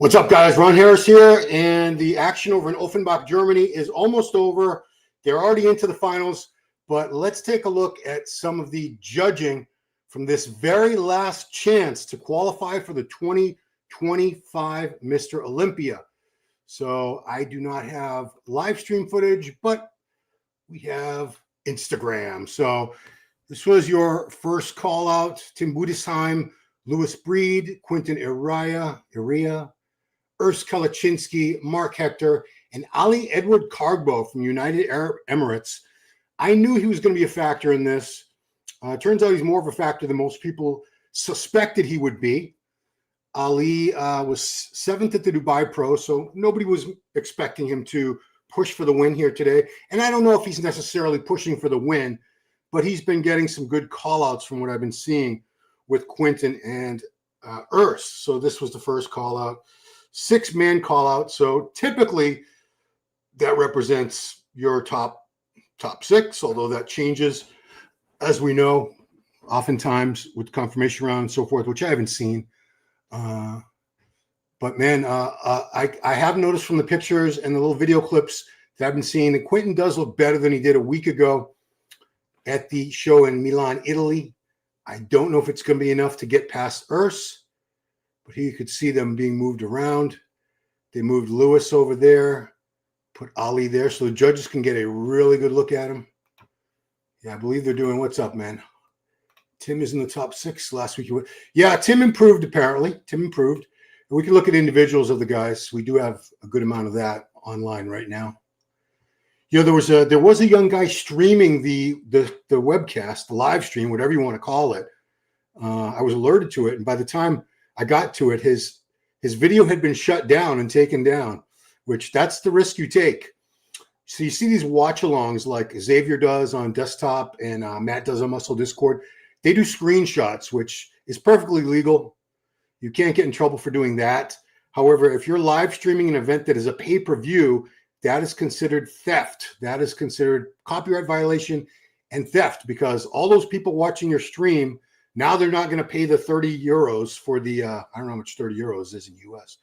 What's up, guys? Ron Harris here, and the action over in Offenbach, Germany is almost over. They're already into the finals, but let's take a look at some of the judging from this very last chance to qualify for the 2025 Mr. Olympia. So I do not have live stream footage, but we have Instagram. So this was your first call out: Tim Budisheim, Louis Breed, Quinton Eriya, Urs Kalecinski, Mark Hector, and Ali Edward Kargbo from United Arab Emirates. I knew he was going to be a factor in this. Turns out he's more of a factor than most people suspected he would be. Ali was 7th at the Dubai Pro, so nobody was expecting him to push for the win here today. And I don't know if he's necessarily pushing for the win, but he's been getting some good call-outs from what I've been seeing with Quinton and Urs. So this was the first call-out. 6-man call-out. So typically that represents your top 6, although that changes, as we know, oftentimes with confirmation round and so forth, which I haven't seen. But man, I have noticed from the pictures and the little video clips that I've been seeing that Quinton does look better than he did a week ago at the show in Milan, Italy. I don't know if it's going to be enough to get past Urs, but here you could see them being moved around. They moved Louis over there, put Ali there, so the judges can get a really good look at him. Yeah, I believe they're doing, what's up, man? Tim is in the top 6 last week. Yeah, Tim improved, apparently. Tim improved. And we can look at individuals of the guys. We do have a good amount of that online right now. You know, there was a young guy streaming the webcast, the live stream, whatever you want to call it. I was alerted to it, and by the time I got to it, his video had been shut down and taken down, which that's the risk you take. So you see these watch-alongs like Xavier does on desktop and Matt does on Muscle Discord. They do screenshots, which is perfectly legal. You can't get in trouble for doing that. However, if you're live streaming an event that is a pay-per-view, that is considered theft. That is considered copyright violation and theft, because all those people watching your stream, now they're not going to pay the 30 euros for the, I don't know how much 30 euros is in US.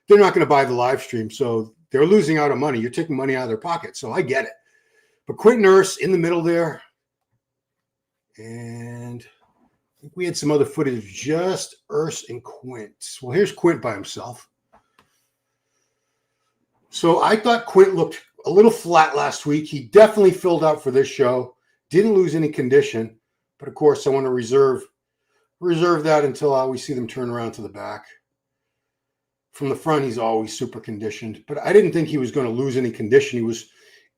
They're not going to buy the live stream. So they're losing out on money. You're taking money out of their pocket. So I get it. But Quinton Urs in the middle there. And I think we had some other footage, just Urs and Quint. Well, here's Quint by himself. So I thought Quint looked a little flat last week. He definitely filled out for this show. Didn't lose any condition. But of course, I want to reserve that until we see them turn around to the back. From the front, he's always super conditioned. But I didn't think he was going to lose any condition. He was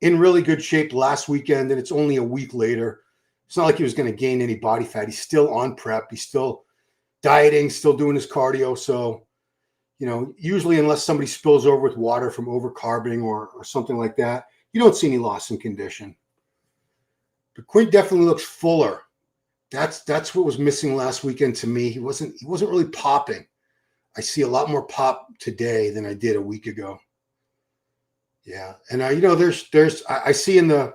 in really good shape last weekend, and it's only a week later. It's not like he was going to gain any body fat. He's still on prep. He's still dieting, still doing his cardio. So, you know, usually unless somebody spills over with water from overcarbing or something like that, you don't see any loss in condition. But Quint definitely looks fuller. That's what was missing last weekend to me. He wasn't really popping. I see a lot more pop today than I did a week ago. Yeah, and you know, I see in the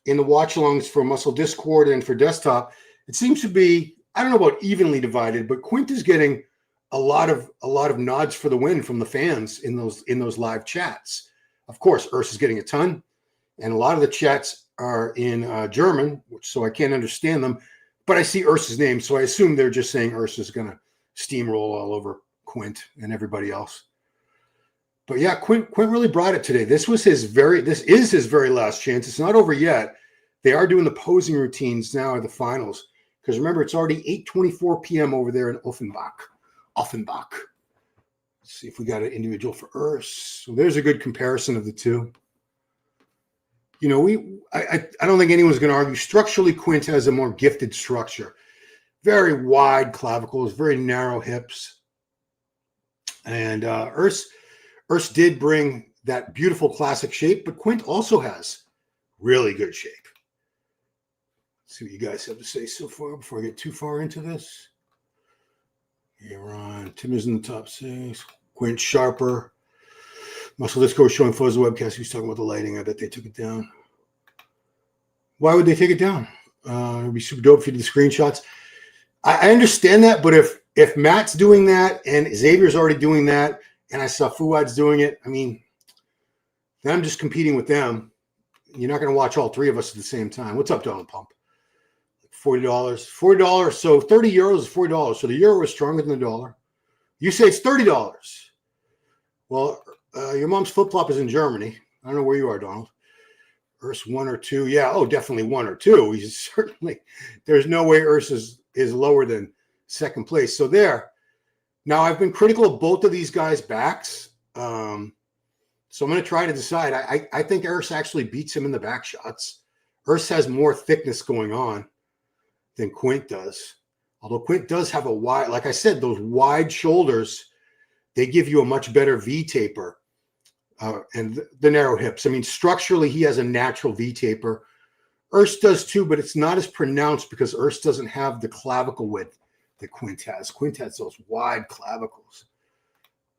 watch-alongs for Muscle Discord and for desktop, it seems to be, I don't know about evenly divided, but Quint is getting a lot of nods for the win from the fans in those live chats. Of course, Urs is getting a ton, and a lot of the chats are in German, so I can't understand them. But I see Urs's name, so I assume they're just saying Urs is going to steamroll all over Quint and everybody else. But yeah, Quint really brought it today. This is his very last chance. It's not over yet. They are doing the posing routines now at the finals, because remember, it's already 8:24 p.m. over there in Offenbach. Let's see if we got an individual for Urs. So there's a good comparison of the two. You know, I don't think anyone's going to argue. Structurally, Quint has a more gifted structure. Very wide clavicles, very narrow hips. And Urs did bring that beautiful classic shape, but Quint also has really good shape. Let's see what you guys have to say so far before I get too far into this. Here on Tim is in the top 6. Quint sharper. Muscle Discord showing photos of the webcast. He's talking about the lighting. I bet they took it down. Why would they take it down? It would be super dope if you did the screenshots. I understand that, but if Matt's doing that and Xavier's already doing that, and I saw Fuad's doing it. I mean, then I'm just competing with them. You're not going to watch all three of us at the same time. What's up, Donald Pump? $40. $40. So 30 euros is $40. So the euro is stronger than the dollar. You say it's $30. Well, your mom's flip-flop is in Germany. I don't know where you are, Donald. Urs 1 or 2. Yeah, definitely 1 or 2. He's certainly, there's no way Urs is lower than second place. So there. Now, I've been critical of both of these guys' backs. So I'm going to try to decide. I think Urs actually beats him in the back shots. Urs has more thickness going on than Quint does. Although Quint does have a wide, like I said, those wide shoulders, they give you a much better V taper and the narrow hips. I mean, structurally, he has a natural V taper. Urs does too, but it's not as pronounced because Urs doesn't have the clavicle width that Quint has. Quint has those wide clavicles.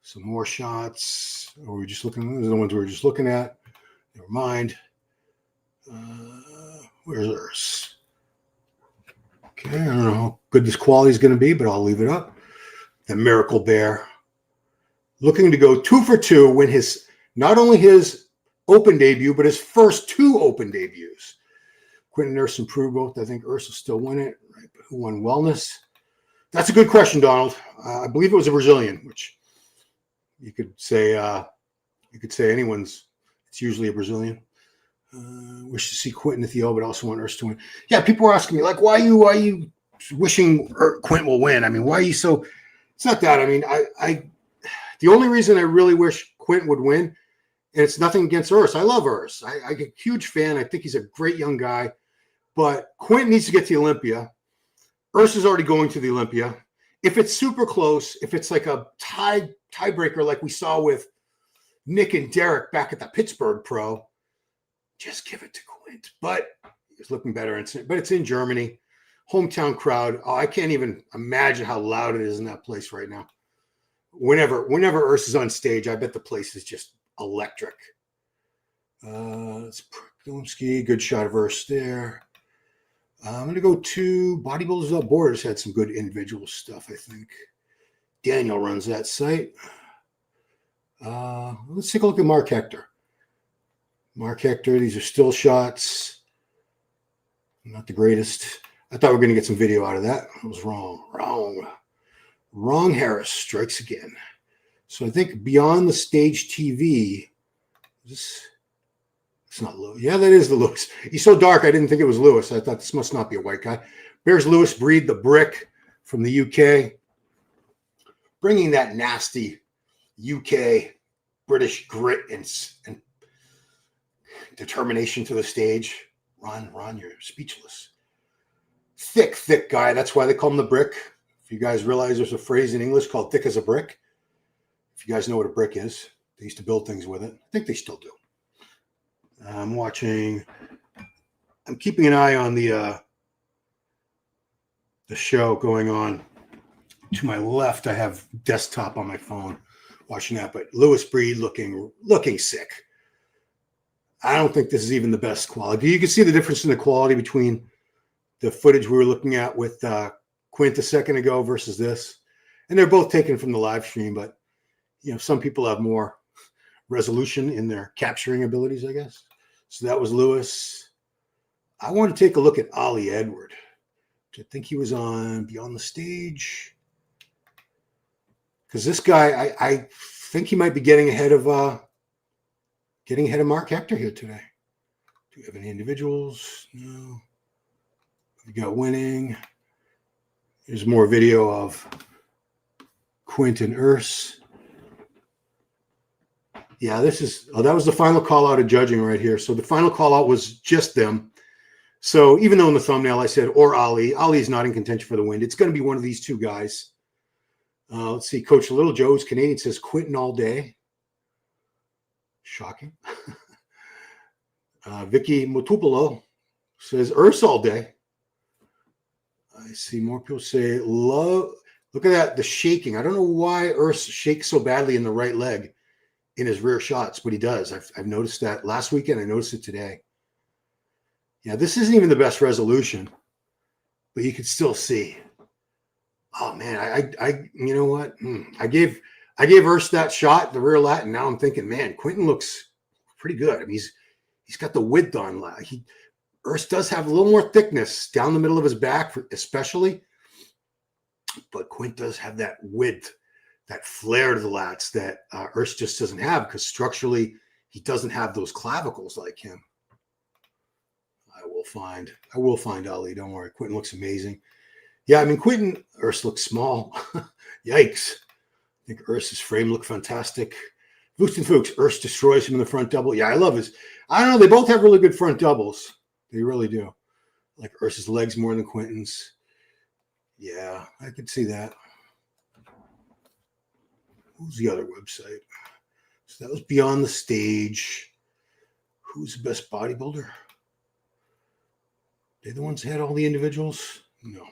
Some more shots. Or we're just looking, those are the ones we were just looking at. Never mind. Where's Urs? Okay, I don't know how good this quality is going to be, but I'll leave it up. The Miracle Bear. Looking to go 2 for 2, win his, not only his open debut, but his first 2 open debuts. Quinton Urs improved both. I think Urs will still win it. Right? But who won wellness? That's a good question, Donald. I believe it was a Brazilian, which you could say anyone's. It's usually a Brazilian. Wish to see Quint in the Theo, but also want Urs to win. Yeah, people were asking me, like, why are you wishing Quint will win? I mean, why are you so? It's not that. I mean, the only reason I really wish Quint would win, and it's nothing against Urs. I love Urs. I'm a huge fan. I think he's a great young guy, but Quint needs to get to the Olympia. Urs is already going to the Olympia. If it's super close, if it's like a tiebreaker like we saw with Nick and Derek back at the Pittsburgh Pro, just give it to Quint. But he's looking better. But it's in Germany. Hometown crowd. Oh, I can't even imagine how loud it is in that place right now. Whenever Urs is on stage, I bet the place is just electric. It's Kalecinski. Good shot of Urs there. I'm going to go to Bodybuilders Without Borders. Had some good individual stuff, I think. Daniel runs that site. Let's take a look at Mark Hector. Mark Hector, these are still shots. Not the greatest. I thought we were going to get some video out of that. I was wrong. Wrong Harris strikes again. So I think Beyond the Stage TV, it's not Lewis. Yeah, that is the Lewis. He's so dark, I didn't think it was Lewis. I thought this must not be a white guy. There's Lewis Breed, the Brick from the UK. Bringing that nasty UK British grit and determination to the stage. Ron, you're speechless. Thick guy. That's why they call him the Brick. If you guys realize there's a phrase in English called thick as a brick. If you guys know what a brick is, they used to build things with it. I think they still do. I'm keeping an eye on the show going on. To my left, I have desktop on my phone watching that, but Lewis Breed looking sick. I don't think this is even the best quality. You can see the difference in the quality between the footage we were looking at with Quint a second ago versus this. And they're both taken from the live stream, but some people have more resolution in their capturing abilities, I guess. So that was Lewis. I want to take a look at Ali Edward, which I think he was on Beyond the Stage. Because this guy, I think he might be getting ahead of Mark Hector here today. Do we have any individuals? No. We got winning. Here's more video of Quinton Urs. Yeah, that was the final call out of judging right here. So the final call out was just them. So even though in the thumbnail I said, or Ali is not in contention for the win. It's going to be one of these two guys. Let's see. Coach Little Joe's Canadian says Quinton all day. Shocking. Vicky Motupolo says Urs all day. I see more people say love. Look at that, the shaking. I don't know why Urs shakes so badly in the right leg in his rear shots, but he does. I've noticed that last weekend. I noticed it today. Yeah, this isn't even the best resolution, but you can still see. Oh man, I you know what? I gave I gave Urs that shot, the rear lat, and now I'm thinking, man, Quinton looks pretty good. I mean, he's got the width on lat. Urs does have a little more thickness down the middle of his back, especially, but Quint does have that width, that flare to the lats that Urs just doesn't have because structurally he doesn't have those clavicles like him. I will find Ali. Don't worry. Quinton looks amazing. Yeah, I mean, Urs looks small. Yikes. I think Urs's frame looked fantastic. Fuchs and Fuchs, Urs destroys him in the front double. Yeah, I love his. I don't know. They both have really good front doubles. They really do. Like Urs's legs more than Quinton's. Yeah, I could see that. Who's the other website? So that was Beyond the Stage. Who's the best bodybuilder? They the ones that had all the individuals? No.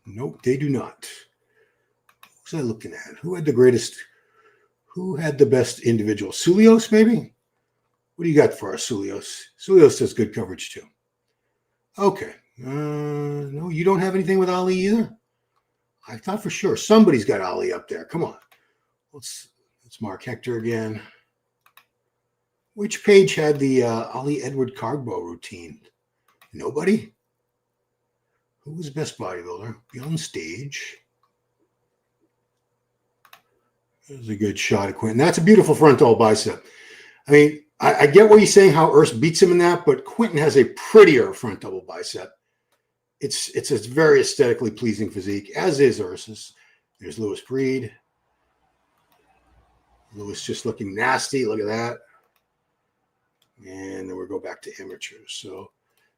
Nope, they do not. What was I looking at? Who had the best individual? Sulios, maybe? What do you got for our Sulios? Sulios does good coverage too. Okay. No, you don't have anything with Ali either? I thought for sure somebody's got Ali up there. Come on. Let's mark Hector again. Which page had the Ali Edward Kargbo routine? Nobody? Who was the best bodybuilder? Beyond Stage. There's a good shot of Quinton. That's a beautiful frontal bicep. I mean, I get what he's saying, how Urs beats him in that, but Quinton has a prettier front double bicep. It's a very aesthetically pleasing physique, as is Urs's. There's Lewis Breed. Lewis just looking nasty. Look at that. And then we'll go back to amateurs. So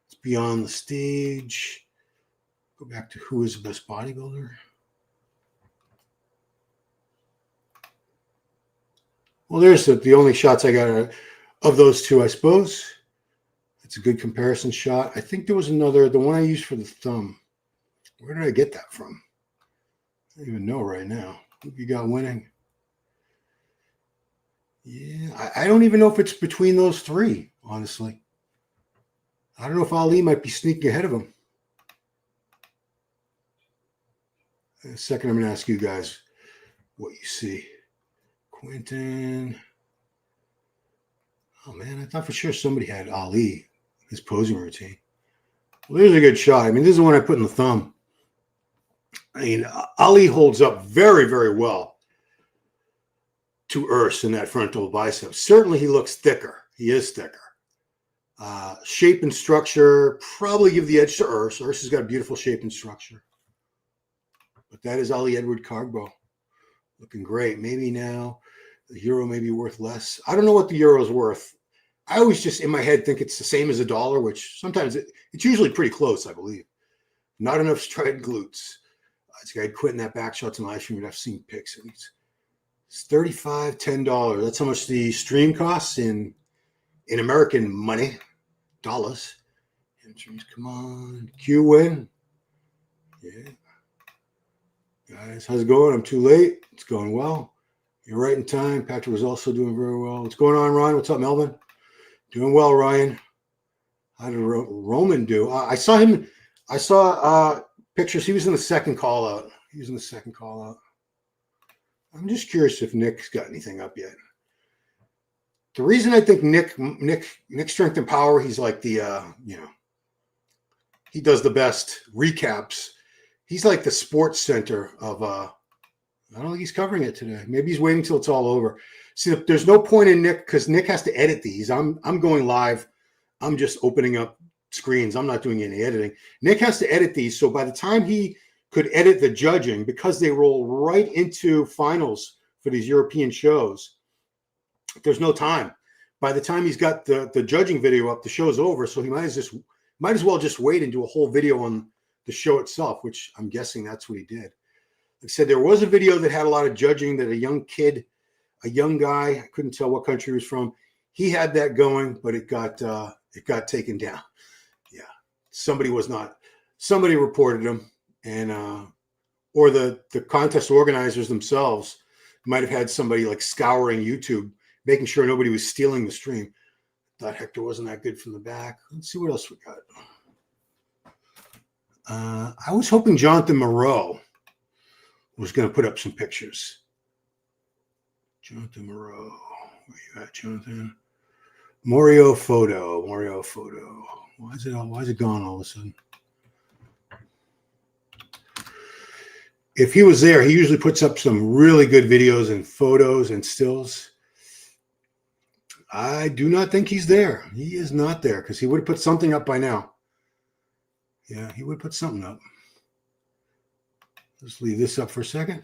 it's Beyond the Stage. Go back to who is the best bodybuilder. Well, there's the only shots I got of those two, I suppose. It's a good comparison shot. I think there was another, the one I used for the thumb. Where did I get that from? I don't even know right now. Who you got winning? Yeah, I don't even know if it's between those three, honestly. I don't know if Ali might be sneaking ahead of him. In a second, I'm going to ask you guys what you see. Quinton. Oh, man, I thought for sure somebody had Ali, his posing routine. Well, there's a good shot. I mean, this is the one I put in the thumb. I mean, Ali holds up very, very well to Urs in that frontal bicep. Certainly, he looks thicker. He is thicker. Shape and structure, probably give the edge to Urs. Urs has got a beautiful shape and structure. But that is Ali Edward Kargbo. Looking great. Maybe now the euro may be worth less. I don't know what the euro is worth. I always just in my head think it's the same as $1, which sometimes it's usually pretty close, I believe. Not enough stride glutes. This guy Quint in that back shots in live stream. I've seen pics. It's $35, $10. That's how much the stream costs in American money, dollars. Come on, Q win. Yeah. Guys, how's it going? I'm too late. It's going well. You're right in time. Patrick was also doing very well. What's going on, Ryan? What's up, Melvin? Doing well, Ryan. How did Roman do? I saw him. I saw pictures. He was in the second call out. I'm just curious if Nick's got anything up yet. The reason I think Nick Strength and Power, he's like the, he does the best recaps. He's like the sports center of, I don't think he's covering it today. Maybe he's waiting till it's all over. See, there's no point in Nick because Nick has to edit these. I'm going live. I'm just opening up screens. I'm not doing any editing. Nick has to edit these. So by the time he could edit the judging, because they roll right into finals for these European shows, there's no time. By the time he's got the judging video up, the show's over. So he might as well just wait and do a whole video on the show itself, which I'm guessing that's what he did. Like I said, there was a video that had a lot of judging that a young guy, I couldn't tell what country he was from. He had that going, but it got taken down. Yeah. Somebody reported him, and or the contest organizers themselves might have had somebody like scouring YouTube, making sure nobody was stealing the stream. Thought Hector wasn't that good from the back. Let's see what else we got. I was hoping Jonathan Moreau was going to put up some pictures. Jonathan Moreau. Where you at, Jonathan? Morio photo. Why is it gone all of a sudden? If he was there, he usually puts up some really good videos and photos and stills. I do not think he's there. He is not there because he would have put something up by now. Yeah, he would put something up. Let's leave this up for a second.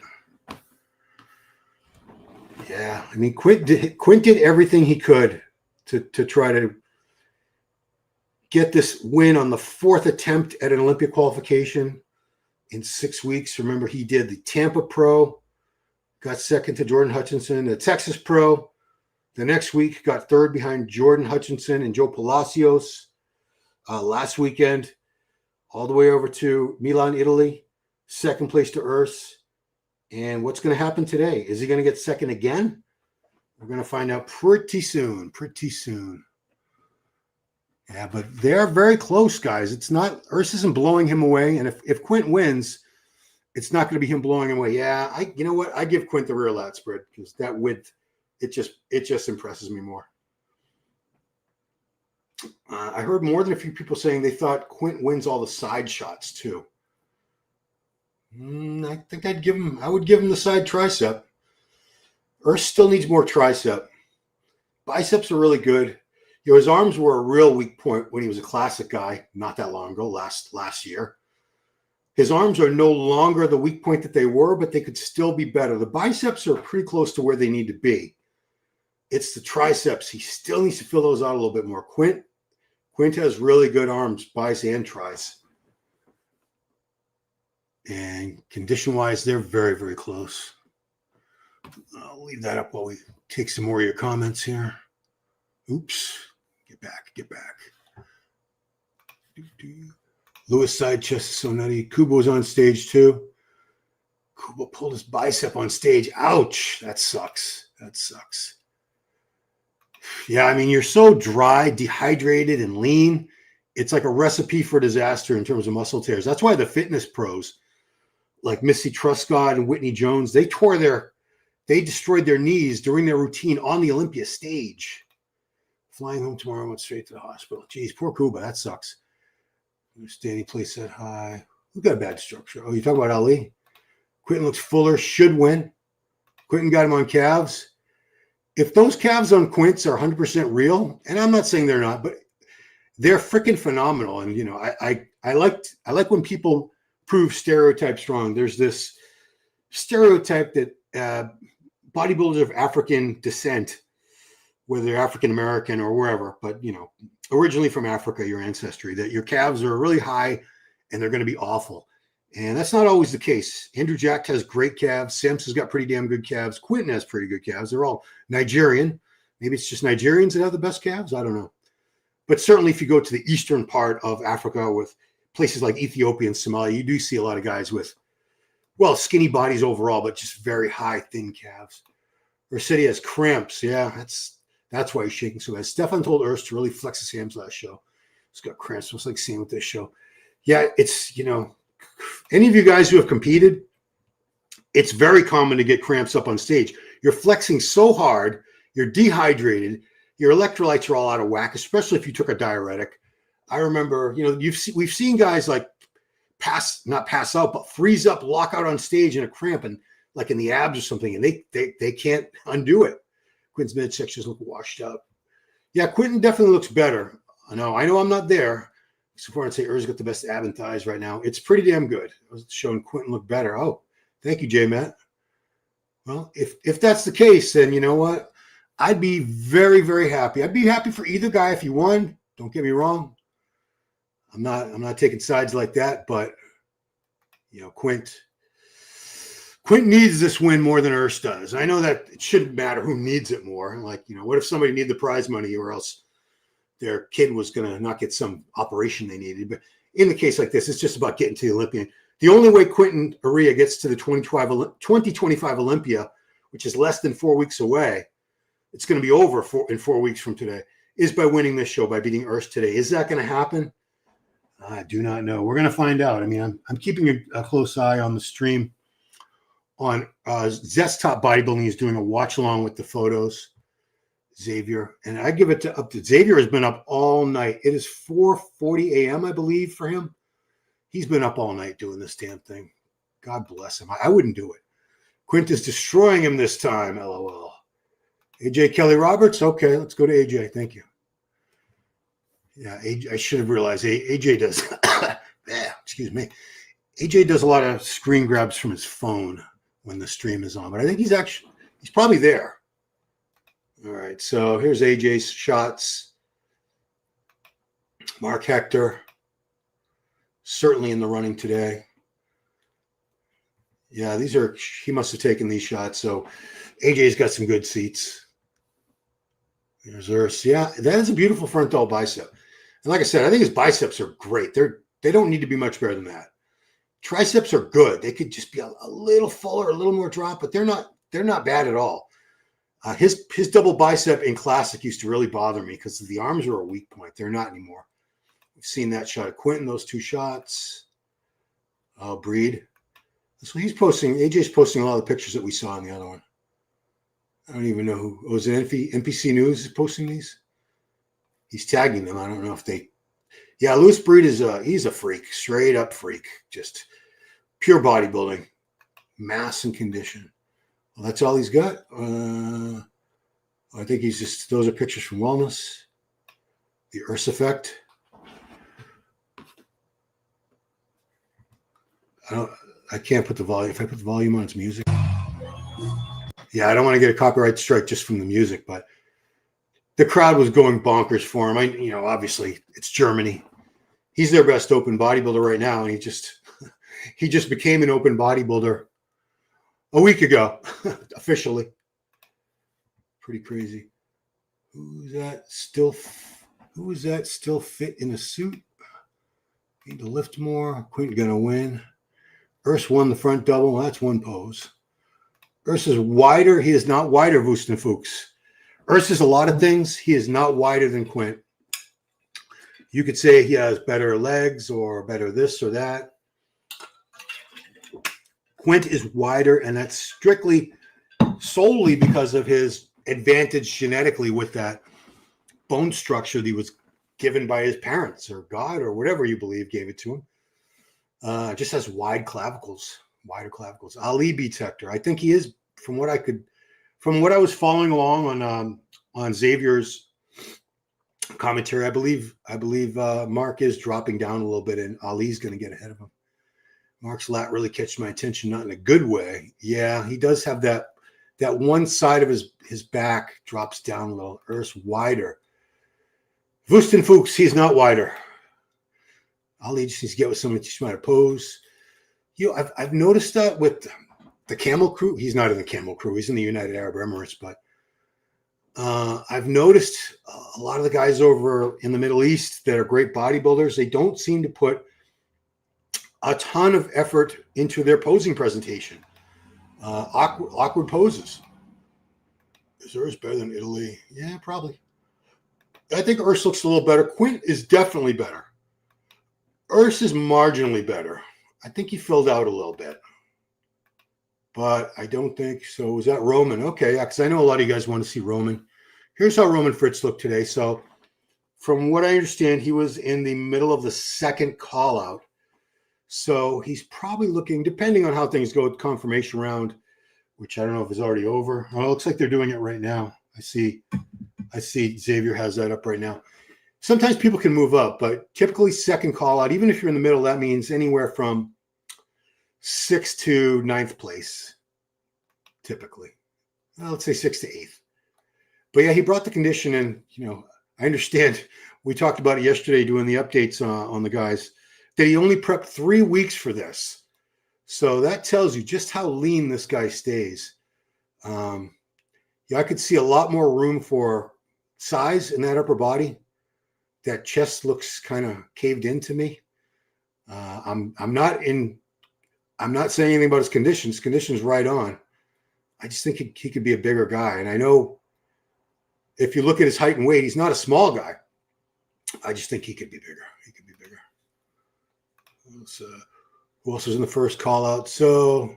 Yeah, I mean, Quint did everything he could to try to get this win on the 4th attempt at an Olympia qualification in 6 weeks. Remember, he did the Tampa Pro, got second to Jordan Hutchinson, the Texas Pro. The next week, got third behind Jordan Hutchinson and Joe Palacios. Last weekend, all the way over to Milan, Italy, second place to Urs. And what's going to happen today? Is he going to get second again? We're going to find out pretty soon. Yeah, but they're very close, guys. It's not, Urs isn't blowing him away. And if Quint wins, it's not going to be him blowing him away. Yeah, you know what? I give Quint the rear lat spread because that width, it just impresses me more. I heard more than a few people saying they thought Quint wins all the side shots too. I think I would give him the side tricep. Urs still needs more tricep. Biceps are really good. You know, his arms were a real weak point when he was a classic guy not that long ago, last year. His arms are no longer the weak point that they were, but they could still be better. The biceps are pretty close to where they need to be. It's the triceps. He still needs to fill those out a little bit more. Quint has really good arms, biceps and tris. And condition-wise, they're very, very close. I'll leave that up while we take some more of your comments here. Oops. Get back. Lewis side chest is so nutty. Kubo's on stage too. Kubo pulled his bicep on stage. Ouch. That sucks. Yeah, I mean, you're so dry, dehydrated, and lean. It's like a recipe for disaster in terms of muscle tears. That's why the fitness pros, like Missy Truscott and Whitney Jones, they destroyed their knees during their routine on the Olympia stage. Flying home tomorrow, went straight to the hospital. Geez, poor Kuba. That sucks. Standing place said hi. Who got bad structure? Oh, you talking about Ali? Quinton looks fuller, should win. Quinton got him on calves. If those calves on Quints are 100% real, and I'm not saying they're not, but they're freaking phenomenal. And, you know, I like when people prove stereotypes wrong. There's this stereotype that bodybuilders of African descent, whether they're African-American or wherever, but, you know, originally from Africa, your ancestry, that your calves are really high and they're going to be awful. And that's not always the case. Andrew Jack has great calves. Samson's got pretty damn good calves. Quinton has pretty good calves. They're all Nigerian. Maybe it's just Nigerians that have the best calves. I don't know. But certainly if you go to the eastern part of Africa with places like Ethiopia and Somalia, you do see a lot of guys with, well, skinny bodies overall, but just very high, thin calves. Rossetti has cramps. Yeah, that's why he's shaking so bad. Stefan told Urs to really flex his hams last show. He's got cramps. Looks like same with this show. Yeah, it's, you know, any of you guys who have competed, it's very common to get cramps up on stage. You're flexing so hard, you're dehydrated, your electrolytes are all out of whack, especially if you took a diuretic. I remember, you know, we've seen guys like not pass out, but freeze up, lock out on stage in a cramp and like in the abs or something, and they can't undo it. Quinton's midsections look washed out. Yeah, Quinton definitely looks better. I know I'm not there. So far, I'd say Urs got the best ab and thighs right now. It's pretty damn good. I was showing Quinton look better. Oh, thank you, J-Matt. Well, if that's the case, then you know what? I'd be very, very happy. I'd be happy for either guy if you won. Don't get me wrong. I'm not taking sides like that, but you know, Quint needs this win more than Urs does. I know that it shouldn't matter who needs it more. Like, you know, what if somebody needed the prize money or else their kid was going to not get some operation they needed? But in the case like this, it's just about getting to the Olympian. The only way Quinton Eriya gets to the 2025 Olympia, which is less than 4 weeks away, it's going to be over in 4 weeks from today, is by winning this show, by beating Urs today. Is that going to happen? I do not know. We're going to find out. I mean, I'm keeping a close eye on the stream on Zest Top Bodybuilding. He's doing a watch along with the photos. Xavier, and I give it to up to Xavier has been up all night. It is 4:40 a.m. I believe for him. He's been up all night doing this damn thing. God bless him. I wouldn't do it. Quint is destroying him this time. LOL. AJ Kelly Roberts. Okay, let's go to AJ. Thank you. Yeah, AJ, I should have realized AJ does. Excuse me. AJ does a lot of screen grabs from his phone when the stream is on, but I think he's probably there. All right, so here's AJ's shots. Mark Hector, certainly in the running today. Yeah, he must have taken these shots. So AJ's got some good seats. There's Urs. Yeah, that is a beautiful front delt bicep. And like I said, I think his biceps are great. They don't need to be much better than that. Triceps are good. They could just be a little fuller, a little more drop, but they're not bad at all. His double bicep in classic used to really bother me because the arms were a weak point. They're not anymore. We've seen that shot of Quinton, those two shots. Breed. So AJ's posting a lot of the pictures that we saw in the other one. I don't even know who. Was it NPC News is posting these? He's tagging them. I don't know if they. Yeah, Louis Breed he's a freak, straight up freak. Just pure bodybuilding, mass and condition. Well, that's all he's got. I think those are pictures from Wellness. The Urs effect. I can't put the volume. If I put the volume on, it's music. Yeah, I don't want to get a copyright strike just from the music, but the crowd was going bonkers for him. Obviously it's Germany. He's their best open bodybuilder right now, and he just became an open bodybuilder a week ago, officially. Pretty crazy. Who is that still fit in a suit? Need to lift more. Quint gonna win. Urs won the front double. Well, that's one pose. Urs is wider. He is not wider, Wuston Fuchs. Urs is a lot of things. He is not wider than Quint. You could say he has better legs or better this or that. Quint is wider, and that's solely because of his advantage genetically with that bone structure that he was given by his parents or God or whatever you believe gave it to him. Just has wider clavicles. Ali beats Hector. I think he is, from what I was following along on Xavier's commentary. I believe Mark is dropping down a little bit, and Ali's going to get ahead of him. Mark's lat really catches my attention, not in a good way. Yeah, he does have that one side of his back drops down a little. Urs wider. Wuston Fuchs, he's not wider. Ali just needs to get with somebody to teach him how to pose. I've noticed that with the Camel Crew. He's not in the Camel Crew. He's in the United Arab Emirates. But I've noticed a lot of the guys over in the Middle East that are great bodybuilders, they don't seem to put a ton of effort into their posing presentation. Awkward poses. Is Urs better than Italy? Yeah, probably. I think Urs looks a little better. Quint is definitely better. Urs is marginally better. I think he filled out a little bit. But I don't think so. Was that Roman? Okay, yeah, because I know a lot of you guys want to see Roman. Here's how Roman Fritz looked today. So from what I understand, he was in the middle of the second call out. So he's probably looking, depending on how things go with confirmation round, which I don't know if it's already over. Oh, it looks like they're doing it right now. I see Xavier has that up right now. Sometimes people can move up, but typically second call out, even if you're in the middle, that means anywhere from 6th to 9th place, typically. Well, let's say 6th to 8th. But yeah, he brought the condition in. I understand. We talked about it yesterday doing the updates on the guys, that he only prepped 3 weeks for this. So that tells you just how lean this guy stays. I could see a lot more room for size in that upper body. That chest looks kind of caved into me. I'm not saying anything about his conditions. Conditions right on. I just think he could be a bigger guy. And I know if you look at his height and weight, he's not a small guy. I just think he could be bigger. Who else was in the first call out? So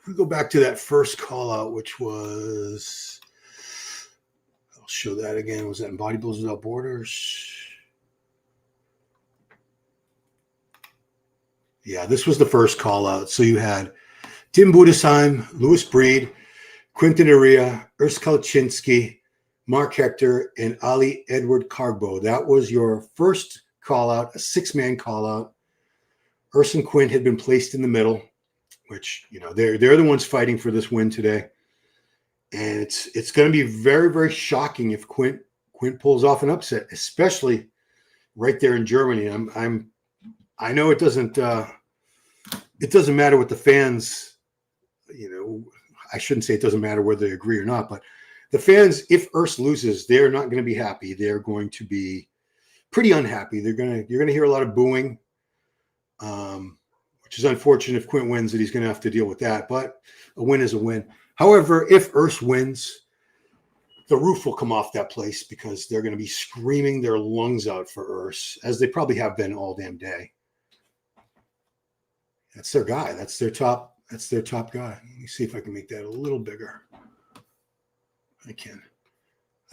we go back to that first call out, which was, I'll show that again. Was that in Bodybuilders Without Borders? Yeah, this was the first call out. So you had Tim Budesheim, Louis Breed, Quinton Eriya, Urs Kalecinski, Mark Hector, and Ali Edward Kargbo. That was your first call out, a 6-man call out. Urs and Quint had been placed in the middle, which, you know, they're the ones fighting for this win today. And it's going to be very, very shocking if Quint pulls off an upset, especially right there in Germany. I know it doesn't matter what the fans, you know, I shouldn't say it doesn't matter whether they agree or not, but the fans, if Urs loses, they're not going to be happy. They're going to be pretty unhappy. You're going to hear a lot of booing, which is unfortunate. If Quint wins, that he's going to have to deal with that, but a win is a win. However, if Urs wins, the roof will come off that place because they're going to be screaming their lungs out for Urs, as they probably have been all damn day. That's their guy. That's their top guy. Let me see if I can make that a little bigger. I can.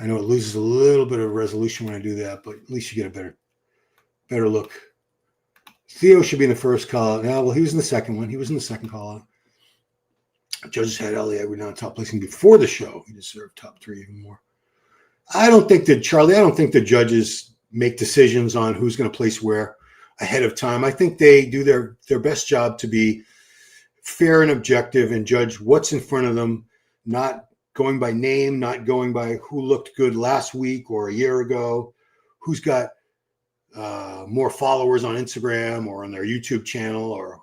I know it loses a little bit of resolution when I do that, but at least you get a better look. Theo should be in the first call out. Well, he was in the second one. He was in the second call out. Judges had Ali Edward on top placing before the show. He deserved top 3 even more. I don't think the judges make decisions on who's going to place where ahead of time. I think they do their best job to be fair and objective and judge what's in front of them, not going by name, not going by who looked good last week or a year ago, who's got more followers on Instagram or on their YouTube channel, or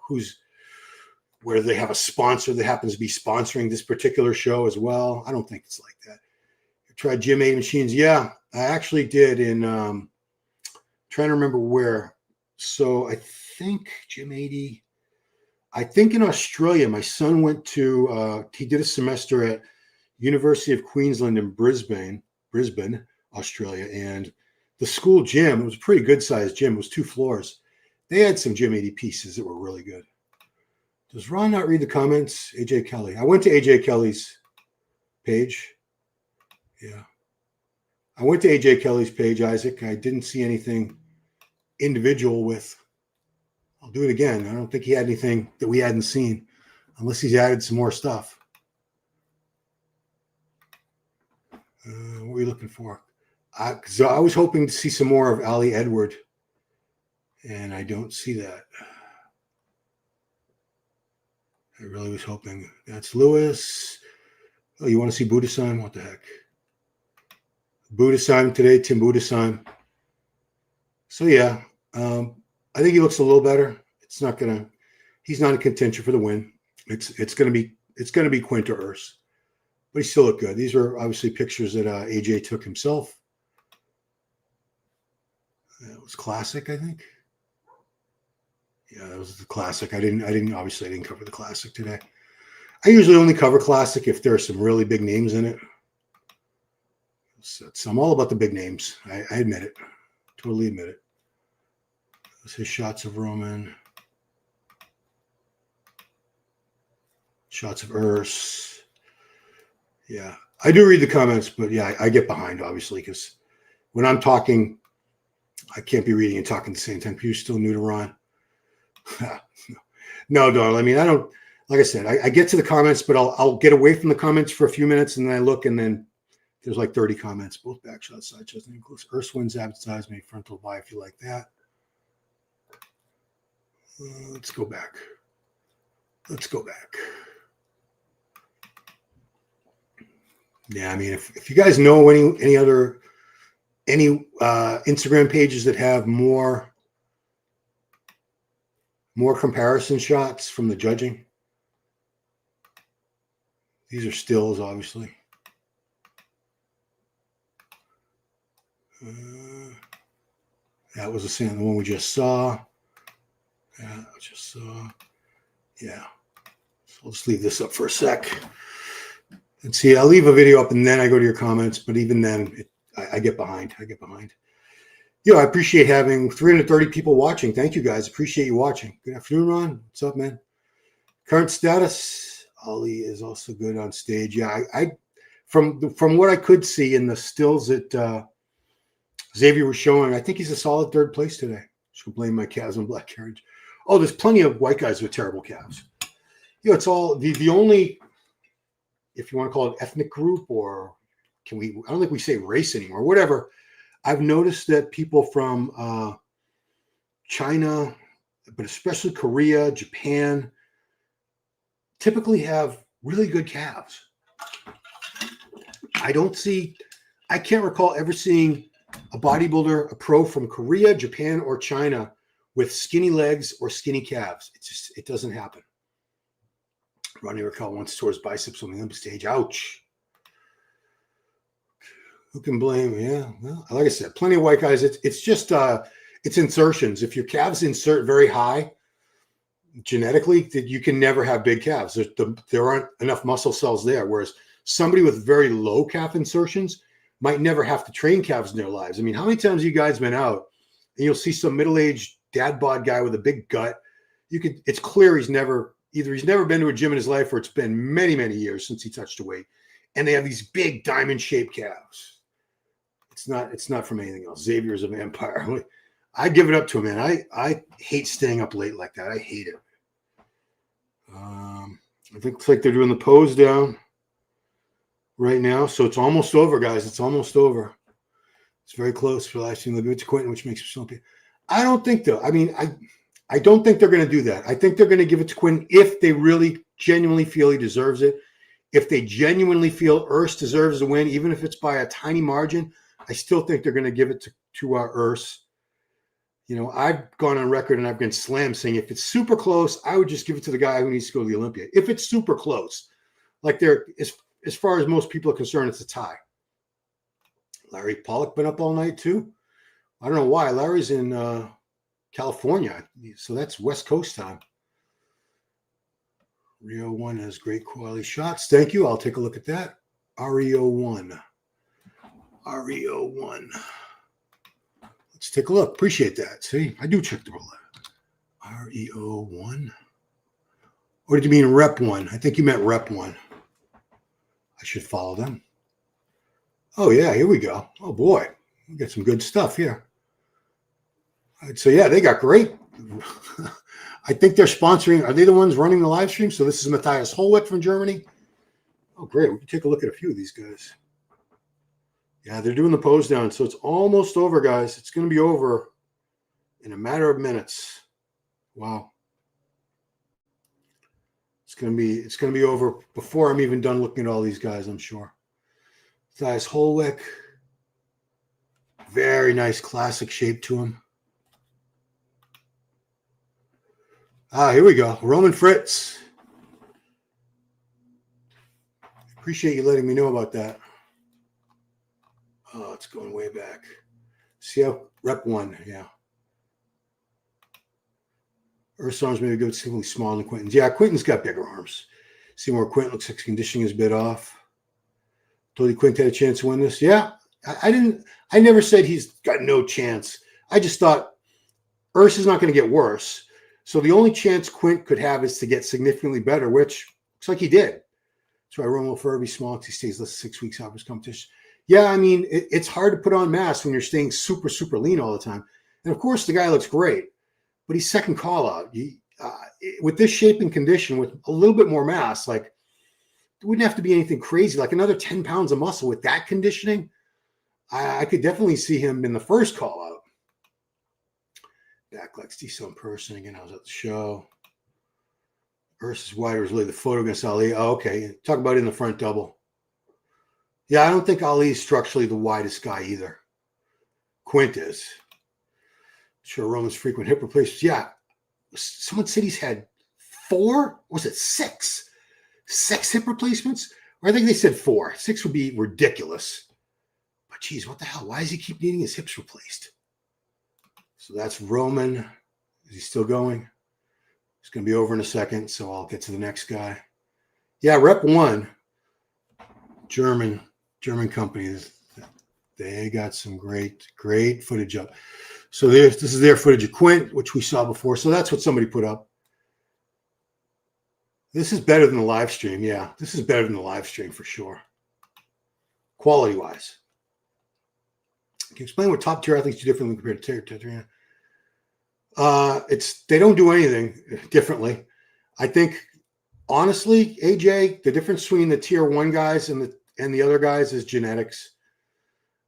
where they have a sponsor that happens to be sponsoring this particular show as well. I don't think it's like that. I tried Gym 80 machines. Yeah, I actually did in trying to remember where. So I think Gym 80, I think in Australia, my son went to, he did a semester at University of Queensland in Brisbane, Australia. And the school gym, it was a pretty good sized gym. It was 2 floors. They had some Gym 80 pieces that were really good. Does Ron not read the comments? AJ Kelly. I went to AJ Kelly's page. Yeah. I went to AJ Kelly's page, Isaac. I didn't see anything individual with. I'll do it again. I don't think he had anything that we hadn't seen, unless he's added some more stuff. What were we looking for? So I was hoping to see some more of Ali Edward, and I don't see that. I really was hoping. That's Lewis. Oh, you want to see Budesheim? What the heck? Budesheim today, Tim Budesheim. So yeah, I think he looks a little better. He's not a contention for the win. It's gonna be Quint or Urs, but he still looked good. These are obviously pictures that AJ took himself. That was classic, I think. Yeah, that was the classic. I didn't cover the classic today. I usually only cover classic if there are some really big names in it. So I'm all about the big names. I admit it. Totally admit it. This is shots of Roman. Shots of Urs. Yeah. I do read the comments, but yeah, I get behind, obviously, because when I'm talking, I can't be reading and talking at the same time. You're still new to Ron. No, darling. I mean, I don't, like I said, I get to the comments, but I'll get away from the comments for a few minutes, and then I look, and then there's like 30 comments, both back shots, side shots, and includes Urs wins, advertise me, frontal buy if you like that. Let's go back. Yeah, I mean, if you guys know any other Instagram pages that have more comparison shots from the judging. These are stills, obviously. That was the one we just saw. Yeah, so I'll just leave this up for a sec. And see, I'll leave a video up and then I go to your comments. But even then, I get behind. Yeah, I appreciate having 330 people watching. Thank you, guys. Appreciate you watching. Good afternoon, Ron. What's up, man? Current status, Ali is also good on stage. Yeah, I from what I could see in the stills that Xavier was showing, I think he's a solid third place today. Should blame my calves on black carriage. Oh, there's plenty of white guys with terrible calves. You know, it's all the only, if you want to call it ethnic group, or I don't think we say race anymore, whatever. I've noticed that people from China, but especially Korea, Japan, typically have really good calves. I can't recall ever seeing a bodybuilder, a pro from Korea, Japan, or China with skinny legs or skinny calves. It doesn't happen. Ronnie Raquel once tore his biceps on the Olympia stage. Ouch. Who can blame? Yeah, well, like I said, plenty of white guys. It's just it's insertions. If your calves insert very high genetically, that you can never have big calves. There aren't enough muscle cells there. Whereas somebody with very low calf insertions might never have to train calves in their lives. I mean, how many times have you guys been out and you'll see some middle-aged dad bod guy with a big gut? It's clear he's never been to a gym in his life, or it's been many, many years since he touched a weight. And they have these big diamond-shaped calves. It's not from anything else. Xavier's a vampire. I give it up to him, man. I hate staying up late like that. I hate it. I think it's like they're doing the pose down right now. So it's almost over, guys. It's almost over. It's very close for last team. They'll give it to Quinton, which makes me so happy. I don't think, though. I mean, I don't think they're going to do that. I think they're going to give it to Quinton if they really genuinely feel he deserves it. If they genuinely feel Urs deserves the win, even if it's by a tiny margin, I still think they're going to give it to Urs. You know, I've gone on record and I've been slammed saying if it's super close, I would just give it to the guy who needs to go to the Olympia. If it's super close, like as far as most people are concerned, it's a tie. Larry Pollock been up all night too. I don't know why. Larry's in California, so that's West Coast time. Rio 1 has great quality shots. Thank you. I'll take a look at that. REO 1. REO 1. Let's take a look. Appreciate that. See, I do check the roulette. REO 1. Or did you mean Rep 1? I think you meant Rep 1. I should follow them. Oh, yeah, here we go. Oh, boy. We got some good stuff here. So, yeah, they got great. I think they're sponsoring. Are they the ones running the live stream? So this is Matthias Holwick from Germany. Oh, great. We can take a look at a few of these guys. Yeah, they're doing the pose down. So it's almost over, guys. It's going to be over in a matter of minutes. Wow. It's going to be over before I'm even done looking at all these guys, I'm sure. Matthias Holwick. Very nice classic shape to him. Here we go. Roman Fritz. Appreciate you letting me know about that. Oh, it's going way back. See how Rep 1, yeah. Urs arms maybe go simply smaller than Quinton's. Yeah, Quinton's got bigger arms. See where Quint looks like his conditioning is a bit off. Told you Quint had a chance to win this. Yeah, I never said he's got no chance. I just thought Urs is not going to get worse. So the only chance Quint could have is to get significantly better, which looks like he did. That's why Roman will forever be small because he stays less than 6 weeks out of his competition. Yeah, I mean, it's hard to put on mass when you're staying super, super lean all the time. And, of course, the guy looks great, but he's second call out. With this shape and condition, with a little bit more mass, like, it wouldn't have to be anything crazy. Like another 10 pounds of muscle with that conditioning, I could definitely see him in the first call out. Back like Steve in person again. I was at the show. Versus wider was really the photo against Ali. Oh, okay. Talk about in the front double. Yeah, I don't think Ali is structurally the widest guy either. Quint is. Sure, Roman's frequent hip replacements. Yeah. Someone said he's had 4? Was it 6? 6 hip replacements? Or I think they said 4. 6 would be ridiculous. But geez, what the hell? Why does he keep needing his hips replaced? So that's Roman. Is he still going? It's going to be over in a second, so I'll get to the next guy. Yeah, Rep 1, German company. They got some great footage up. So this is their footage of Quint, which we saw before. So that's what somebody put up. This is better than the live stream. Yeah, this is better than the live stream for sure. Quality-wise. Can you explain what top-tier athletes do differently compared to tier 3? They don't do anything differently. I think, honestly, AJ, the difference between the tier 1 guys and the other guys is genetics.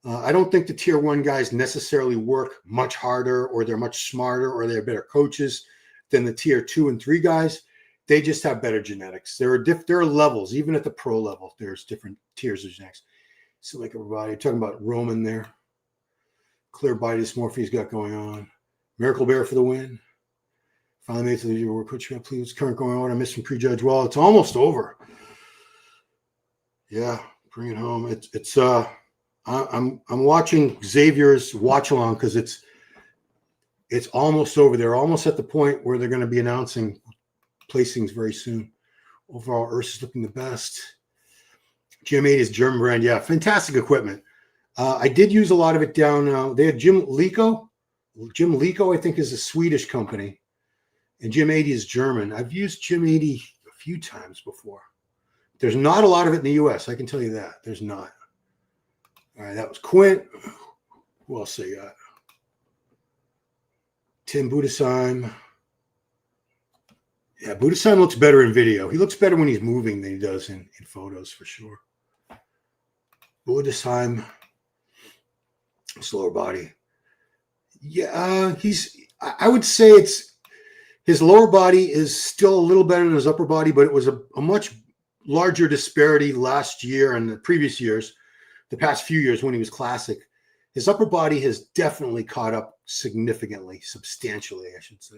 I don't think the tier 1 guys necessarily work much harder, or they're much smarter, or they're better coaches than the tier 2 and 3 guys. They just have better genetics. There are levels, even at the pro level. There's different tiers of genetics. So, like everybody, talking about Roman there. Clear body dysmorphia he's got going on. Miracle Bear for the win. Finally made it to the year where Coach please, what's current going on? I missed some prejudge. Well, it's almost over. Yeah, bring it home. I'm watching Xavier's watch along because it's almost over. They're almost at the point where they're going to be announcing placings very soon. Overall, Urs is looking the best. Gym 8 is German brand. Yeah, fantastic equipment. I did use a lot of it down. They had Jim Lico. Jim Lico, I think, is a Swedish company. And Gym 80 is German. I've used Gym 80 a few times before. There's not a lot of it in the U.S. I can tell you that. There's not. All right, that was Quint. Who else they got? Tim Budesheim. Yeah, Budesheim looks better in video. He looks better when he's moving than he does in photos, for sure. Budesheim. His lower body. Yeah, I would say his lower body is still a little better than his upper body, but it was a much larger disparity last year and the previous years, the past few years when he was classic. His upper body has definitely caught up significantly, substantially, I should say.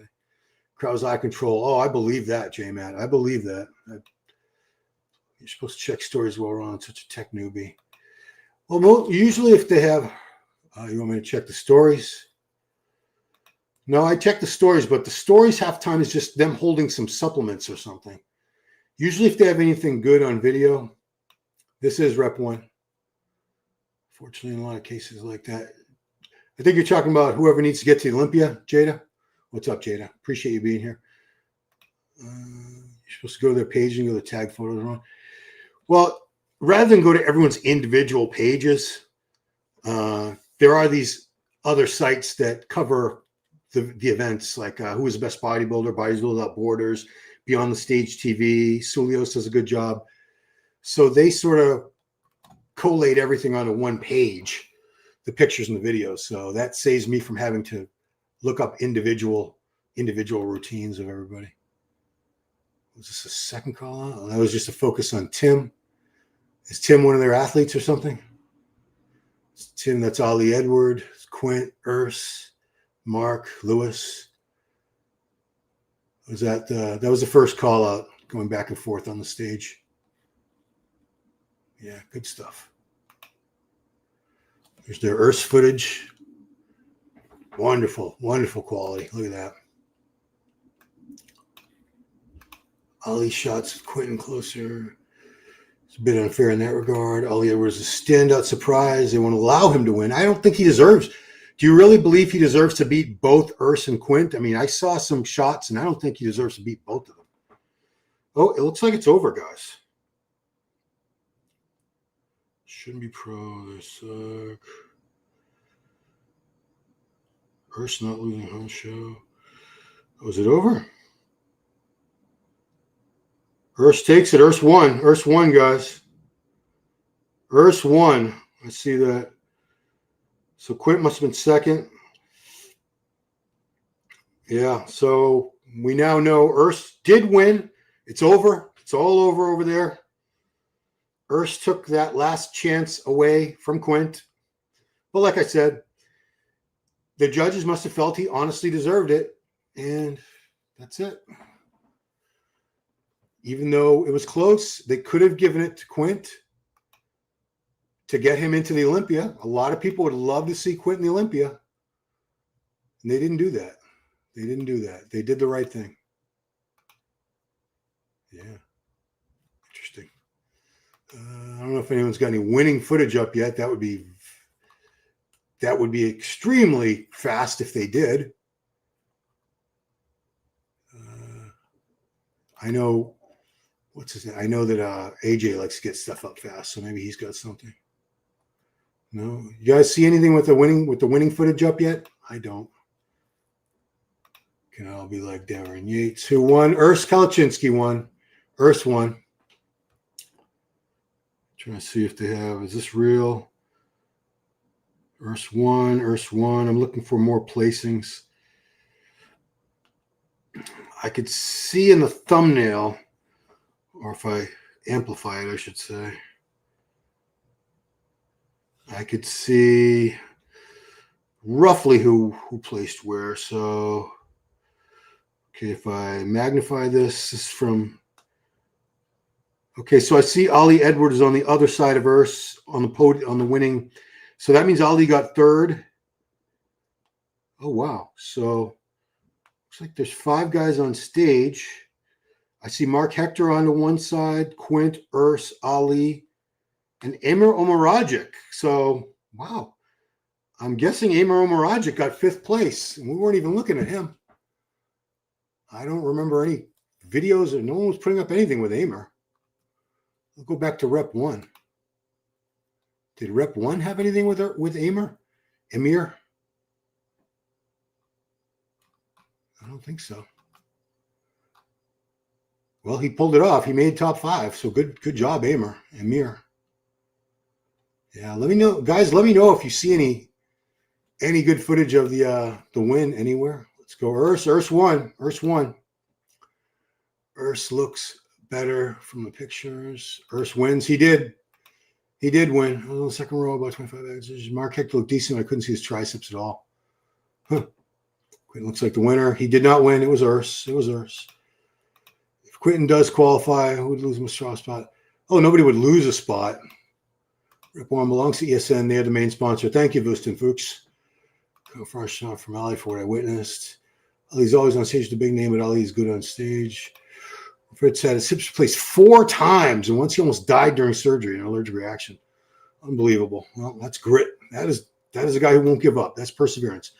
Krau's eye control. Oh, I believe that, J-Matt. I believe that. You're supposed to check stories while we're on such a tech newbie. Well, usually if they have, you want me to check the stories? No, I check the stories, but the stories half time is just them holding some supplements or something. Usually if they have anything good on video, this is rep 1. Fortunately, in a lot of cases like that. I think you're talking about whoever needs to get to Olympia, Jada. What's up, Jada? Appreciate you being here. You're supposed to go to their page and go to the tag photos wrong. Well, rather than go to everyone's individual pages, there are these other sites that cover the events, like who is the best bodybuilder, Bodybuilders Without Borders, Beyond the Stage TV. Sulios does a good job. So they sort of collate everything onto one page, the pictures and the videos. So that saves me from having to look up individual routines of everybody. Was this a second call out? Oh, that was just a focus on Tim. Is Tim one of their athletes or something? It's Tim, that's Ali Edward, Quint, Urs, Mark, Lewis. Was that was the first call out, going back and forth on the stage. Yeah, good stuff. There's their Urs footage. Wonderful, wonderful quality. Look at that. Ali shots with Quinton closer. It's a bit unfair in that regard. Ali Edwards is a standout surprise. They want to allow him to win. I don't think he deserves. Do you really believe he deserves to beat both Urs and Quint? I mean, I saw some shots, and I don't think he deserves to beat both of them. Oh, it looks like it's over, guys. Shouldn't be pro. They suck. Urs not losing home show. Was it over? Urs takes it. Urs won. Urs won, guys. Urs won. I see that. So Quint must have been second. Yeah, so we now know Urs did win. It's over. It's all over there. Urs took that last chance away from Quint. But like I said, the judges must have felt he honestly deserved it. And that's it. Even though it was close, they could have given it to Quint to get him into the Olympia. A lot of people would love to see Quint in the Olympia. And they didn't do that. They didn't do that. They did the right thing. Yeah. Interesting. I don't know if anyone's got any winning footage up yet. That would be extremely fast if they did. I know what's his name? I know that AJ likes to get stuff up fast, so maybe he's got something. No, you guys see anything with the winning footage up yet? I don't. Can all be like Darren Yates, who won? Urs Kalecinski won. Urs won. Trying to see if they have. Is this real? Urs won. Urs won. I'm looking for more placings. I could see in the thumbnail, or if I amplify it, I should say. I could see roughly who placed where. So, okay, if I magnify this is from. Okay, so I see Ali Edward is on the other side of Urs on the podium, on the winning. So that means Ali got third. Oh, wow. So looks like there's 5 guys on stage. I see Mark Hector on the one side, Quint, Urs, Ali, and Amir Omaragic. So, wow. I'm guessing Amir Omaragic got 5th place, and we weren't even looking at him. I don't remember any videos, or no one was putting up anything with Amir. We'll go back to Rep 1. Did Rep 1 have anything with Amir? Amir? I don't think so. Well, he pulled it off. He made top 5. So good job, Amir. Yeah, let me know, guys. Let me know if you see any good footage of the win anywhere. Let's go. Urs won. Urs looks better from the pictures. Urs wins. He did win. Oh, second row, about 25 exits. Mark Hector looked decent. I couldn't see his triceps at all. Huh. It looks like the winner. He did not win. It was Urs. If Quinton does qualify, who would lose a straw spot? Oh, nobody would lose a spot. Rep 1 belongs to ESN. They're the main sponsor. Thank you, Wustin Fuchs. Go for a shot from Ali for what I witnessed. Ali's always on stage with a big name, but Ali is good on stage. Fritz had his hips replaced 4 times, and once he almost died during surgery, an allergic reaction. Unbelievable. Well, that's grit. That is a guy who won't give up. That's perseverance.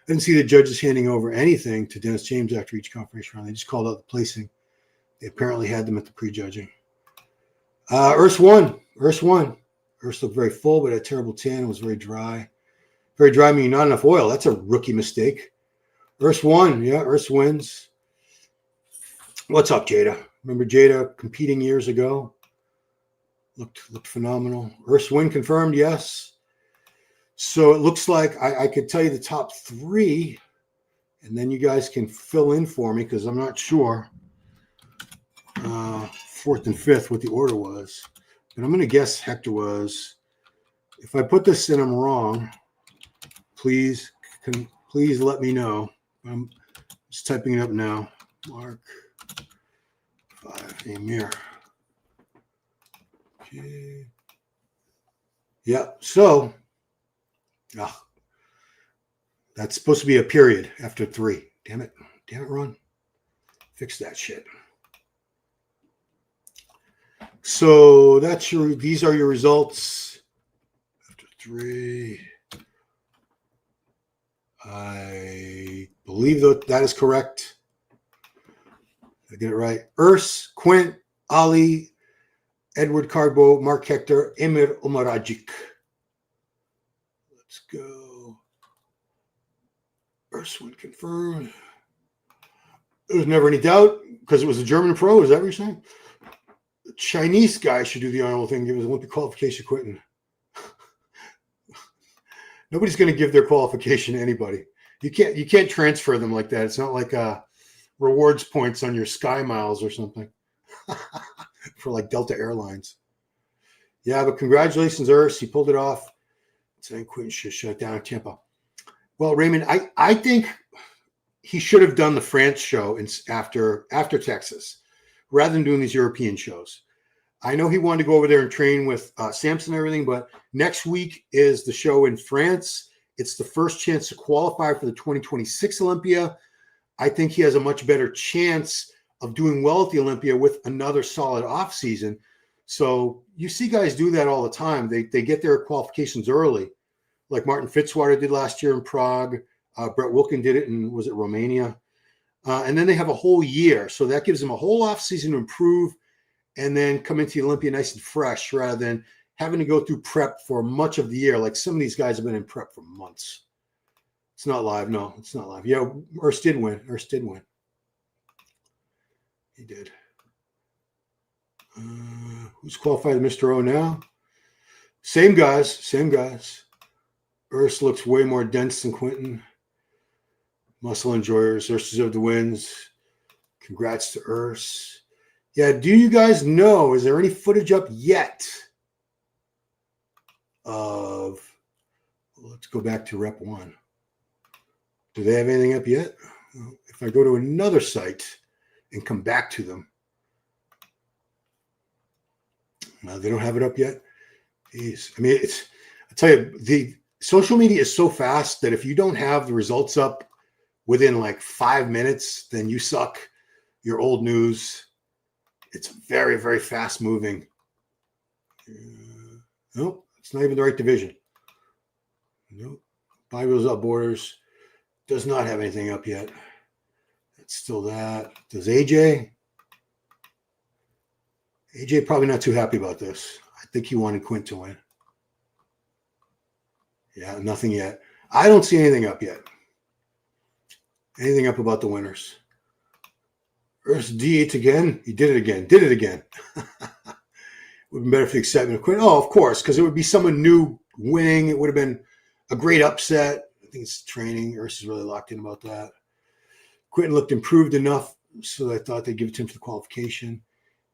I didn't see the judges handing over anything to Dennis James after each confirmation round. They just called out the placing. They apparently had them at the prejudging. Urs won. Urs looked very full, but had a terrible tan. It was very dry. Very dry meaning not enough oil. That's a rookie mistake. Urs won. Yeah, Urs wins. What's up, Jada? Remember Jada competing years ago? Looked phenomenal. Urs win confirmed, yes. So it looks like I could tell you the top 3, and then you guys can fill in for me because I'm not sure 4th and 5th what the order was. But I'm going to guess Hector was. If I put this in, I'm wrong. Please let me know. I'm just typing it up now. Mark 5, Amir. Okay. Yeah, so that's supposed to be a period after 3. Damn it, Ron. Fix that shit. So these are your results after 3. I believe that is correct. Did I get it right? Urs, Quint, Ali, Edward Kargbo, Mark Hector, Amir Omaragic. Let's go. Urs win confirmed. There was never any doubt because it was a German pro. Is that what you're saying? The Chinese guy should do the honorable thing, give his Olympic qualification Quinton. Nobody's going to give their qualification to anybody. You can't transfer them like that. It's not like rewards points on your Sky Miles or something for like Delta Airlines. Yeah, but congratulations, Urs. He pulled it off. Saying Quinton should shut down Tampa. Well, Raymond, I think he should have done the France show after Texas rather than doing these European shows. I know he wanted to go over there and train with Samson and everything, but next week is the show in France. It's the first chance to qualify for the 2026 Olympia. I think he has a much better chance of doing well at the Olympia with another solid off season. So you see guys do that all the time. They get their qualifications early, like Martin Fitzwater did last year in Prague. Brett Wilkin did it in, was it Romania? And then they have a whole year. So that gives them a whole off season to improve and then come into the Olympia nice and fresh rather than having to go through prep for much of the year. Like some of these guys have been in prep for months. It's not live. No, it's not live. Yeah, Urs did win. He did. Who's qualified as Mr. O now? Same guys. Urs looks way more dense than Quinton. Muscle enjoyers. Urs deserved the wins. Congrats to Urs. Yeah, do you guys know, is there any footage up yet of, let's go back to Rep 1. Do they have anything up yet? If I go to another site and come back to them, they don't have it up yet. Jeez. I mean, I tell you, the social media is so fast that if you don't have the results up within like 5 minutes, then you suck. You're old news. It's very, very fast moving. Nope, it's not even the right division. Nope. Bibles Up Borders does not have anything up yet. It's still that. Does AJ? AJ probably not too happy about this. I think he wanted Quint to win. Yeah, nothing yet. I don't see anything up yet. Anything up about the winners. Urs D8 again. He did it again. Would have been better for the excitement of Quint. Oh, of course, because it would be someone new winning. It would have been a great upset. I think it's training. Urs is really locked in about that. Quinton looked improved enough, so I thought they'd give it to him for the qualification.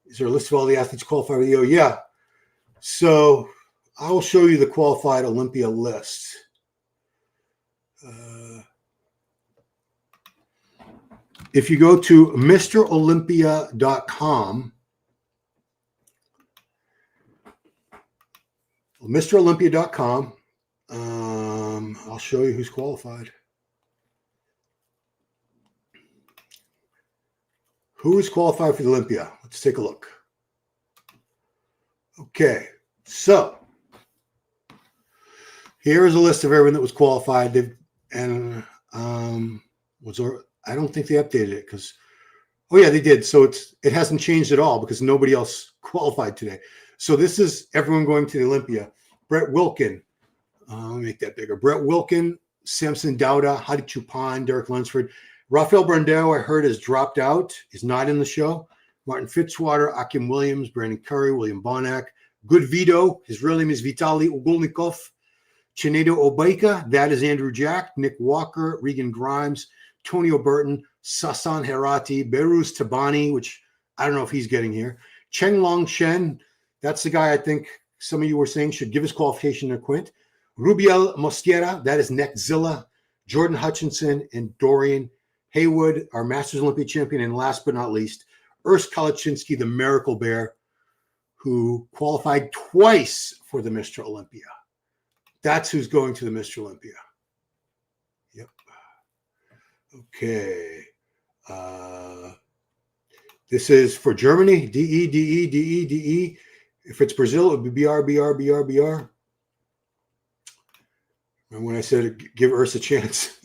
Is there a list of all the athletes qualified with the O? Yeah. So I will show you the qualified Olympia list. If you go to MrOlympia.com, MrOlympia.com, I'll show you who's qualified. Who is qualified for the Olympia? Let's take a look. Okay, so here is a list of everyone that was qualified. I don't think they updated it because, oh yeah, they did. So it hasn't changed at all because nobody else qualified today. So this is everyone going to the Olympia. Brett Wilkin, let me make that bigger. Brett Wilkin, Samson Dauda, Hadi Chupan, Derek Lunsford. Rafael Brandao, I heard, has dropped out, is not in the show. Martin Fitzwater, Akim Williams, Brandon Curry, William Bonac. Good Vito, his real name is Vitaly Ugolnikov. Chinedo Obaika, that is Andrew Jack. Nick Walker, Regan Grimes, Tony O'Burton, Sasan Herati, Beruz Tabani, which I don't know if he's getting here. Cheng Long Shen, that's the guy I think some of you were saying should give his qualification to Quint. Rubiel Mosquera, that is Neckzilla. Jordan Hutchinson and Dorian Haywood, our Masters Olympia champion. And last but not least, Urs Kalecinski, the Miracle Bear, who qualified twice for the Mr. Olympia. That's who's going to the Mr. Olympia. Yep. Okay. This is for Germany. DE, DE, DE, DE. If it's Brazil, it would be BR, BR, BR, BR. Remember when I said give Urs a chance?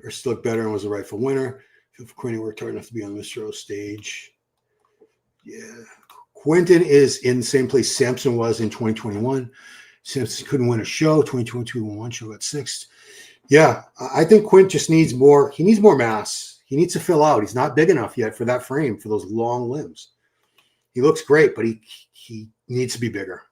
Urs looked better and was the rightful winner. If Quinton worked hard enough to be on the Mr. O stage. Yeah. Quinton is in the same place Samson was in 2021. Samson couldn't win a show. 2022 won one show, got sixth. Yeah, I think Quint just needs more. He needs more mass. He needs to fill out. He's not big enough yet for that frame, for those long limbs. He looks great, but he needs to be bigger.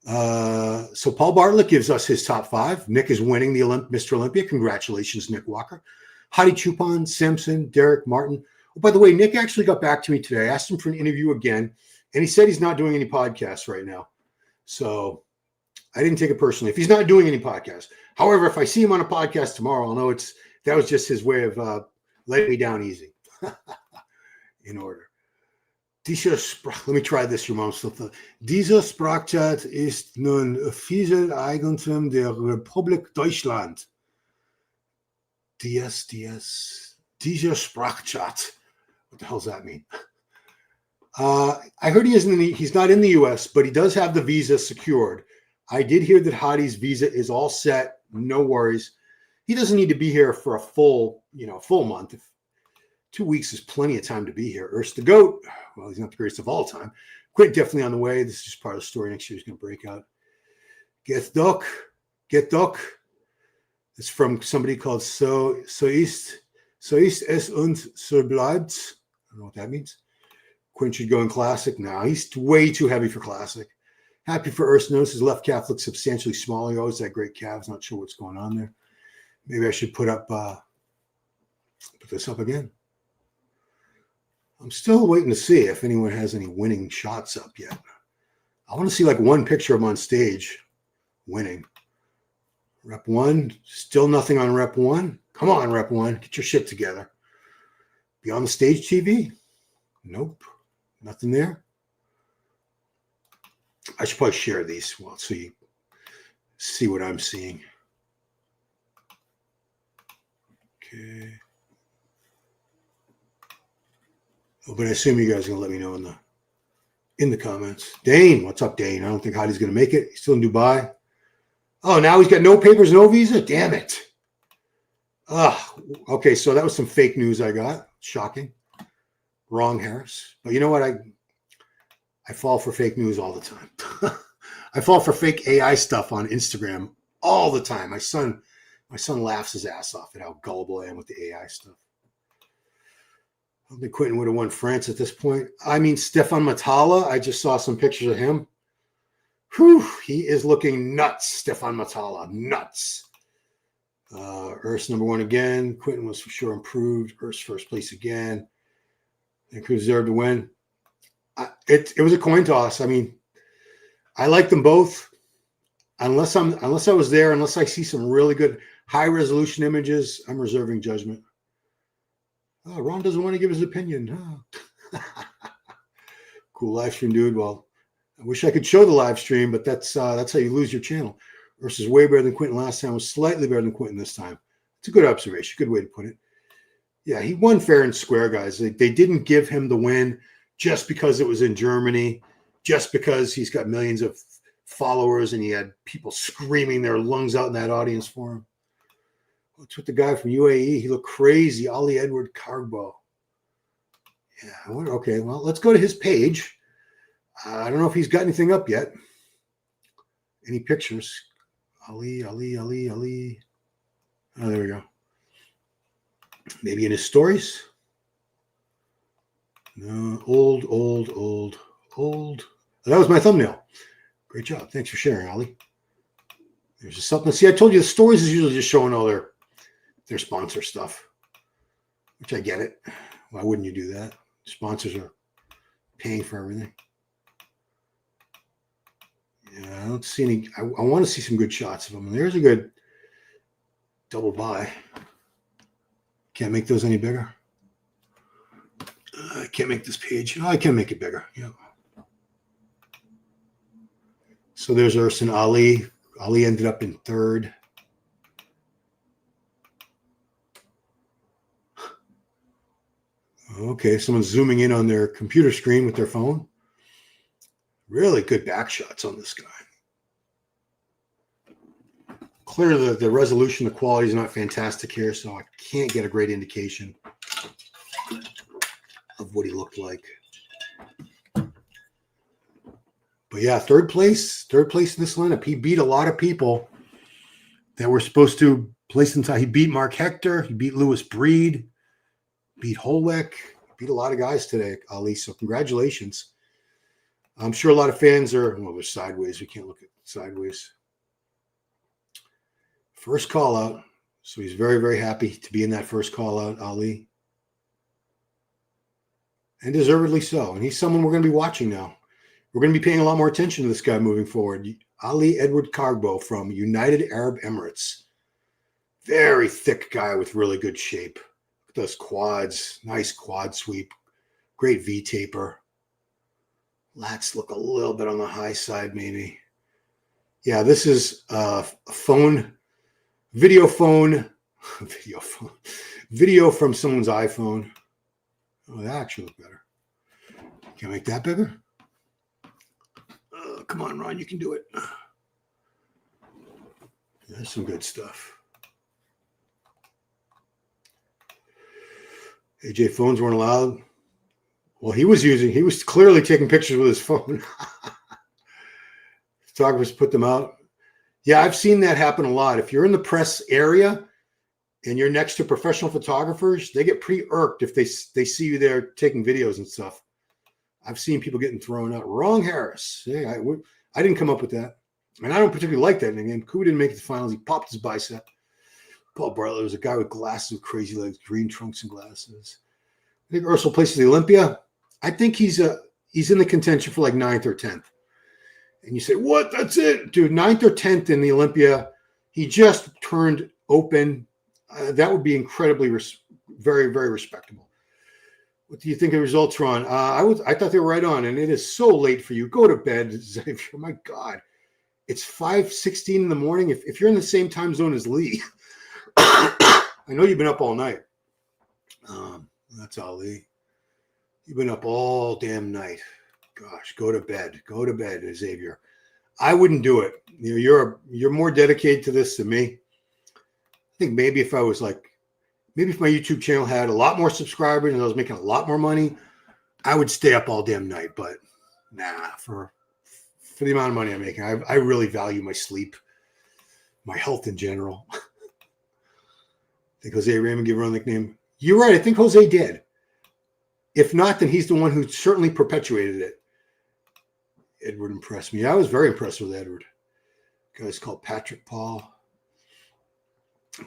So Paul Bartlett gives us his top five. Nick is winning the Mr. Olympia. Congratulations, Nick Walker. Hadi Chupan, Simpson, Derek Martin. Oh, by the way, Nick actually got back to me today. I asked him for an interview again, and he said he's not doing any podcasts right now. So I didn't take it personally if he's not doing any podcasts. However, if I see him on a podcast tomorrow, I'll know that was just his way of letting me down easy. In order. Let me try this, your mom's stuff. Dieser Sprachchat ist nun offiziell Eigentum der Republik Deutschland. Dieser Sprachchat. What the hell does that mean? I heard he's not in the U.S., but he does have the visa secured. I did hear that Hadi's visa is all set. No worries. He doesn't need to be here for a full month. 2 weeks is plenty of time to be here. Urs the GOAT. Well, he's not the greatest of all time. Quint definitely on the way. This is just part of the story. Next year he's going to break out. Get Doc. It's from somebody called So ist es und so bleibt's. I don't know what that means. Quint should go in classic. No, he's way too heavy for classic. Happy for Urs. Notice his left calf looks substantially smaller. He always had great calves. Not sure what's going on there. Maybe I should put this up again. I'm still waiting to see if anyone has any winning shots up yet. I want to see like one picture of him on stage winning. Rep 1, still nothing on Rep 1. Come on, Rep 1, get your shit together. Be on the stage TV? Nope, nothing there. I should probably share these so you see what I'm seeing. Okay. Oh, but I assume you guys are going to let me know in the comments. Dane, what's up, Dane? I don't think Heidi's going to make it. He's still in Dubai. Oh, now he's got no papers, no visa? Damn it. Okay, so that was some fake news I got. Shocking. Wrong, Harris. But you know what? I fall for fake news all the time. I fall for fake AI stuff on Instagram all the time. My son laughs his ass off at how gullible I am with the AI stuff. I don't think Quinton would have won France at this point. I mean, Stefan Matala, I just saw some pictures of him. Whew, he is looking nuts, Stefan Matala. Nuts. Urs number 1 again. Quinton was for sure improved. Urs first place again. And Cruz deserved to win. It was a coin toss. I mean, I like them both. Unless I was there, unless I see some really good high resolution images, I'm reserving judgment. Oh, Ron doesn't want to give his opinion. Oh. Cool live stream, dude. Well, I wish I could show the live stream, but that's how you lose your channel. Urs is way better than Quinton last time. Was slightly better than Quinton this time. It's a good observation. Good way to put it. Yeah, he won fair and square, guys. They didn't give him the win just because it was in Germany, just because he's got millions of followers and he had people screaming their lungs out in that audience for him. What's with the guy from UAE? He looked crazy. Ali Edward Kargbo. Yeah, okay, well, let's go to his page. I don't know if he's got anything up yet. Any pictures? Ali. Oh, there we go. Maybe in his stories? No, old. That was my thumbnail. Great job. Thanks for sharing, Ali. There's just something. See, I told you the stories is usually just showing all their sponsor stuff, which I get it. Why wouldn't you do that? Sponsors are paying for everything. Yeah, I don't see any. I want to see some good shots of them. There's a good double buy. Can't make those any bigger. I can't make this page. Oh, I can make it bigger. Yeah. So there's Urs and Ali. Ali ended up in 3rd. Okay, someone's zooming in on their computer screen with their phone. Really good back shots on this guy. Clearly, the resolution, the quality is not fantastic here, so I can't get a great indication of what he looked like. But yeah, third place in this lineup. He beat a lot of people that were supposed to place in time. He beat Mark Hector. He beat Lewis Breed. Beat Holweck. Beat a lot of guys today, Ali. So congratulations. I'm sure a lot of fans are, well, they're sideways. We can't look at sideways. First call out. So he's very, very happy to be in that first call out, Ali. And deservedly so. And he's someone we're going to be watching now. We're going to be paying a lot more attention to this guy moving forward. Ali Edward Kargbo from United Arab Emirates. Very thick guy with really good shape. Look at those quads. Nice quad sweep. Great V-taper. Lats look a little bit on the high side, maybe. Yeah, this is a video from someone's iPhone. Oh, that actually looked better. Can I make that bigger? Come on, Ron, you can do it. That's some good stuff. AJ phones weren't allowed. Well, he was clearly taking pictures with his phone. Photographers put them out. Yeah, I've seen that happen a lot. If you're in the press area and you're next to professional photographers, they get pretty irked if they see you there taking videos and stuff. I've seen people getting thrown out. Wrong Harris. Yeah, I didn't come up with that. And I don't particularly like that name. Koo didn't make it to the finals. He popped his bicep. Paul Bartlett was a guy with glasses with crazy legs, green trunks and glasses. I think Urs will place the Olympia. I think he's in the contention for like 9th or 10th. And you say, what? That's it? Dude, 9th or 10th in the Olympia. He just turned open. That would be incredibly, very, very respectable. What do you think of the results, Ron? I thought they were right on, and it is so late for you. Go to bed, Xavier. My God. It's 5:16 in the morning. If you're in the same time zone as Lee, I know you've been up all night. That's Ali. You've been up all damn night. Gosh, go to bed. Go to bed, Xavier. I wouldn't do it. You're more dedicated to this than me. I think maybe if my YouTube channel had a lot more subscribers and I was making a lot more money, I would stay up all damn night. But nah, for the amount of money I'm making, I really value my sleep, my health in general. I think Jose Raymond gave her a nickname. You're right. I think Jose did. If not, then he's the one who certainly perpetuated it. Edward impressed me. I was very impressed with Edward. The guy's called Patrick Paul.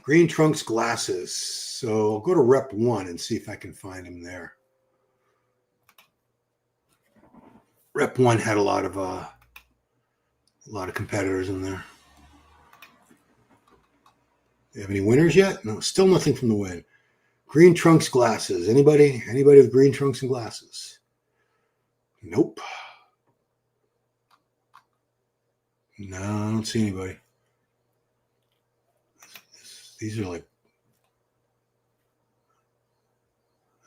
Green trunks, glasses. So I'll go to Rep 1 and see if I can find him there. Rep 1 had a lot of competitors in there. Do you have any winners yet? No, still nothing from the win. Green trunks, glasses. Anybody with green trunks and glasses? Nope. No, I don't see anybody. These are like,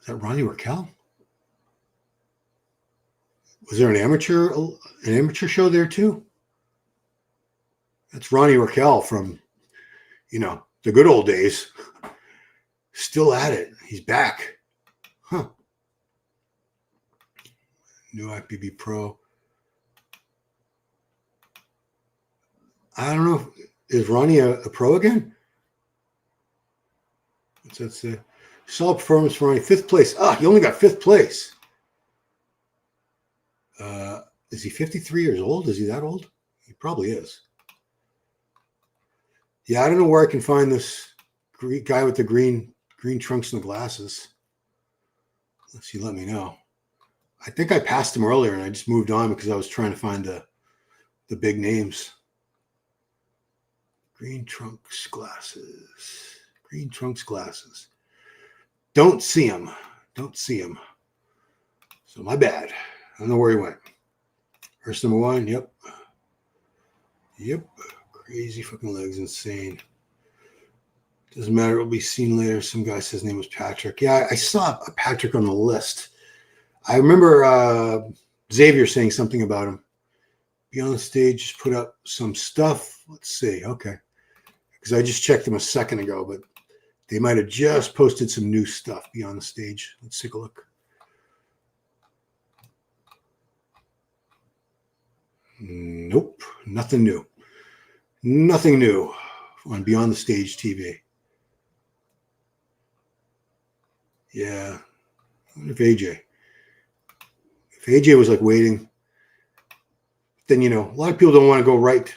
is that Ronnie Raquel? Was there an amateur show there too? That's Ronnie Raquel from, the good old days. Still at it. He's back. Huh. New IPB Pro. I don't know. Is Ronnie a pro again? What's that say? Solid performance for Ronnie. 5th place. He only got 5th place. Is he 53 years old? Is he that old? He probably is. Yeah, I don't know where I can find this guy with the green trunks and the glasses. Unless you let me know. I think I passed him earlier and I just moved on because I was trying to find the big names. Green trunks, glasses. Green trunks, glasses. Don't see him. So my bad. I don't know where he went. First number 1. Yep. Crazy fucking legs. Insane. Doesn't matter. It'll be seen later. Some guy says his name was Patrick. Yeah, I saw a Patrick on the list. I remember Xavier saying something about him. Be on the stage, just put up some stuff. Let's see. Okay. Because I just checked them a second ago, but they might have just posted some new stuff. Be on the stage. Let's take a look. Nope. Nothing new. Nothing new on Beyond the Stage TV. Yeah. I wonder if AJ was like waiting, then, a lot of people don't want to go right.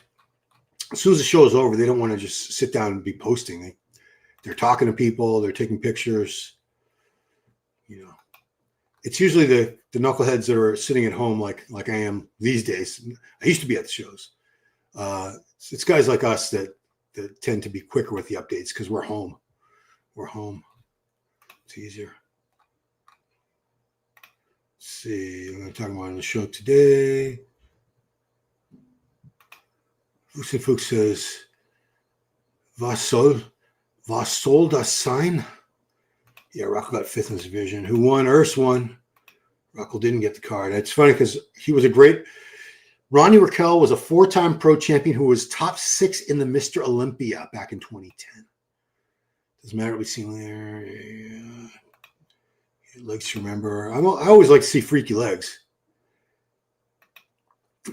As soon as the show is over, they don't want to just sit down and be posting. They're talking to people. They're taking pictures. It's usually the knuckleheads that are sitting at home like I am these days. I used to be at the shows. It's guys like us that tend to be quicker with the updates because we're home. We're home. It's easier. Let's see. I'm going to talk about on the show today. Fuchs and Fuchs says, Was soll das sein? Yeah, Rocco got 5th in his division. Who won? Urs won. Rocco didn't get the card. It's funny because he was Ronnie Raquel was a 4-time pro champion who was top 6 in the Mr. Olympia back in 2010. Doesn't matter what we've seen there. Yeah. Legs to remember. I always like to see freaky legs.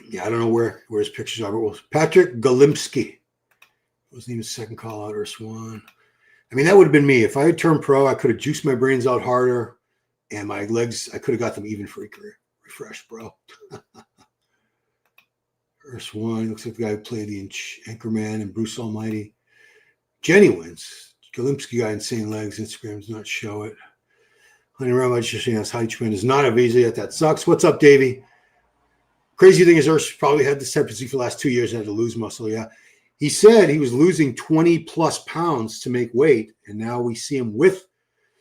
Yeah, I don't know where his pictures are, but it was Patrick Golimski. Wasn't even second call out, Urs won. I mean, that would have been me. If I had turned pro, I could have juiced my brains out harder, and my legs, I could have got them even freakier. Refresh, bro. Urs won. Looks like the guy who played the Anchorman and Bruce Almighty. Jenny wins. Golimski got insane legs. Instagram does not show it. Honey Rama just saying how Japan is not a visa yet. That sucks. What's up, Davey? Crazy thing is, Urs probably had this tendency for the last 2 years and had to lose muscle. Yeah. He said he was losing 20 plus pounds to make weight, and now we see him with.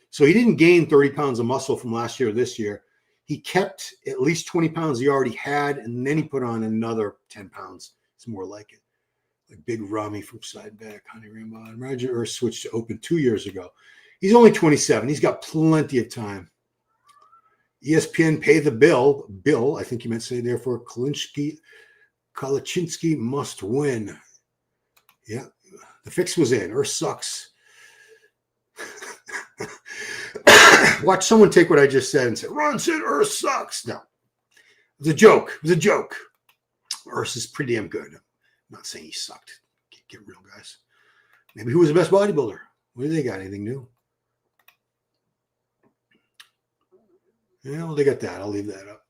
So he didn't gain 30 pounds of muscle from last year to this year. He kept at least 20 pounds he already had, and then he put on another 10 pounds. It's more like it. Like Big Rami from side back, Honey Rainbow. And Roger Urs switched to open 2 years ago. He's only 27. He's got plenty of time. ESPN pay the bill. Bill, I think you meant to say, therefore, Kalecinski must win. Yeah, the fix was in. Urs sucks. Watch someone take what I just said and say, Ron said Urs sucks. No, it was a joke. It was a joke. Urs is pretty damn good. I'm not saying he sucked. Get real, guys. Maybe who was the best bodybuilder? What do they got? Anything new? Yeah, well, they got that. I'll leave that up.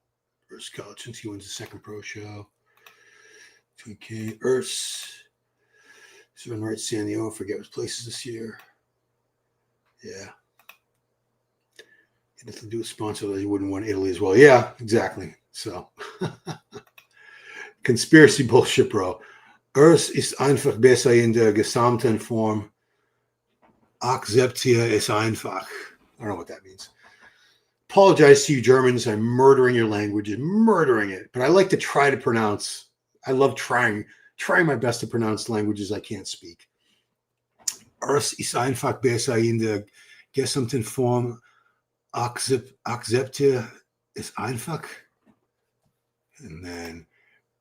Urs Kalecinski wins the second pro show. Okay, Urs. He's run right San Diego. I forget his places this year. Yeah. Had nothing to do with sponsor. He wouldn't want Italy as well. Yeah, exactly. So, conspiracy bullshit, bro. Urs ist einfach besser in der gesamten Form. Akzeptiere es einfach. I don't know what that means. Apologize to you Germans. I'm murdering your language and murdering it. But I like to try to pronounce. I love trying my best to pronounce languages I can't speak. Urs ist einfach besser in der gesamten Form. Akzeptiere es einfach. And then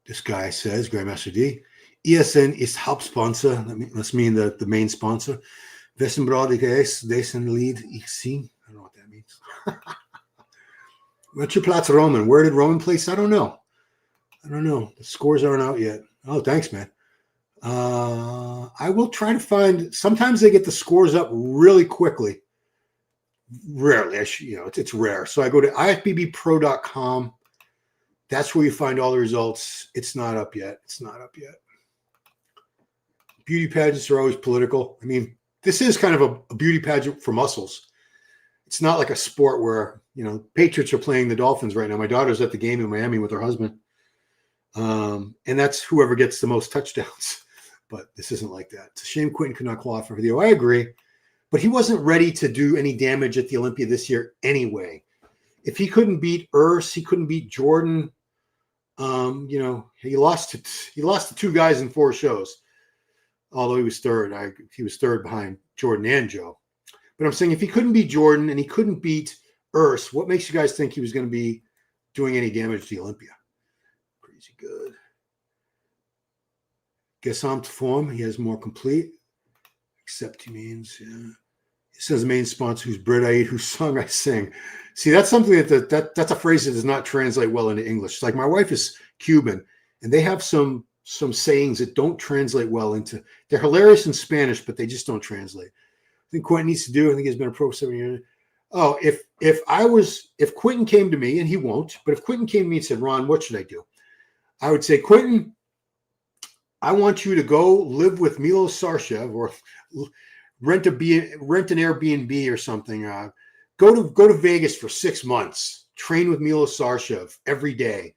this guy says, Grandmaster D, ESN ist Hauptsponsor. That's mean the main sponsor. Wessen Braudige ist, dessen Lied ich sing. I don't know what that means. What's your Platz Roman? Where did Roman place? I don't know. The scores aren't out yet. Oh, thanks, man. I will try to find. Sometimes they get the scores up really quickly. Rarely, it's rare. So I go to ifbbpro.com. That's where you find all the results. It's not up yet. Beauty pageants are always political. I mean, this is kind of a beauty pageant for muscles. It's not like a sport where, Patriots are playing the Dolphins right now. My daughter's at the game in Miami with her husband. And that's whoever gets the most touchdowns. But this isn't like that. It's a shame Quinton could not qualify for the I agree. But he wasn't ready to do any damage at the Olympia this year anyway. If he couldn't beat Urs, he couldn't beat Jordan. He lost to two guys in 4 shows. Although he was third. He was third behind Jordan and Joe. But I'm saying if he couldn't beat Jordan and he couldn't beat Urs, what makes you guys think he was going to be doing any damage to the Olympia? Crazy good. Gesamt form, he has more complete. Except he means, yeah. He says the main sponsor who's Brit I eat, whose song I sing. See, that's something that's a phrase that does not translate well into English. It's like my wife is Cuban, and they have some sayings that don't translate well into. They're hilarious in Spanish, but they just don't translate. I think Quinton needs to do. I think he's been a pro for 7 years. Oh, if Quinton came to me, and he won't, but if Quinton came to me and said, Ron, what should I do? I would say, Quinton, I want you to go live with Milos Sarcev or rent an Airbnb or something. Go to Vegas for 6 months. Train with Milos Sarcev every day.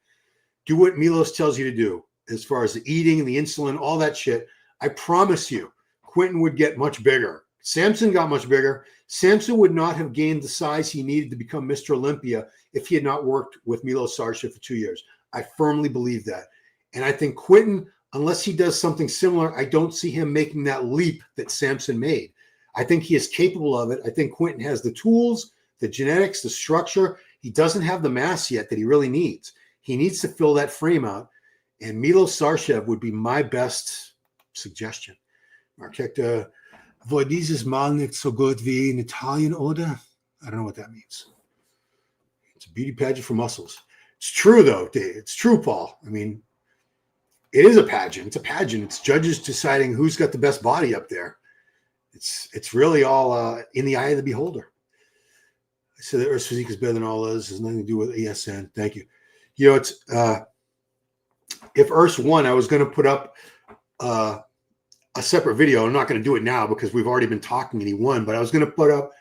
Do what Milos tells you to do as far as the eating and the insulin, all that shit. I promise you, Quinton would get much bigger. Samson got much bigger. Samson would not have gained the size he needed to become Mr. Olympia if he had not worked with Milos Sarcev for 2 years. I firmly believe that. And I think Quinton, unless he does something similar, I don't see him making that leap that Samson made. I think he is capable of it. I think Quinton has the tools, the genetics, the structure. He doesn't have the mass yet that he really needs. He needs to fill that frame out. And Milos Sarcev would be my best suggestion. Mark Hector, war dieses Mal nicht so gut wie in Italien, oder? I don't know what that means. It's a beauty pageant for muscles. It's true, though, Dave. It's true, Paul. I mean, it is a pageant. It's a pageant. It's judges deciding who's got the best body up there. It's really all in the eye of the beholder. I said that Urs physique is better than all others. It has nothing to do with ESN. Thank you. You know, it's if Urs won, I was going to put up a separate video. I'm not going to do it now because we've already been talking and he won. But I was going to put up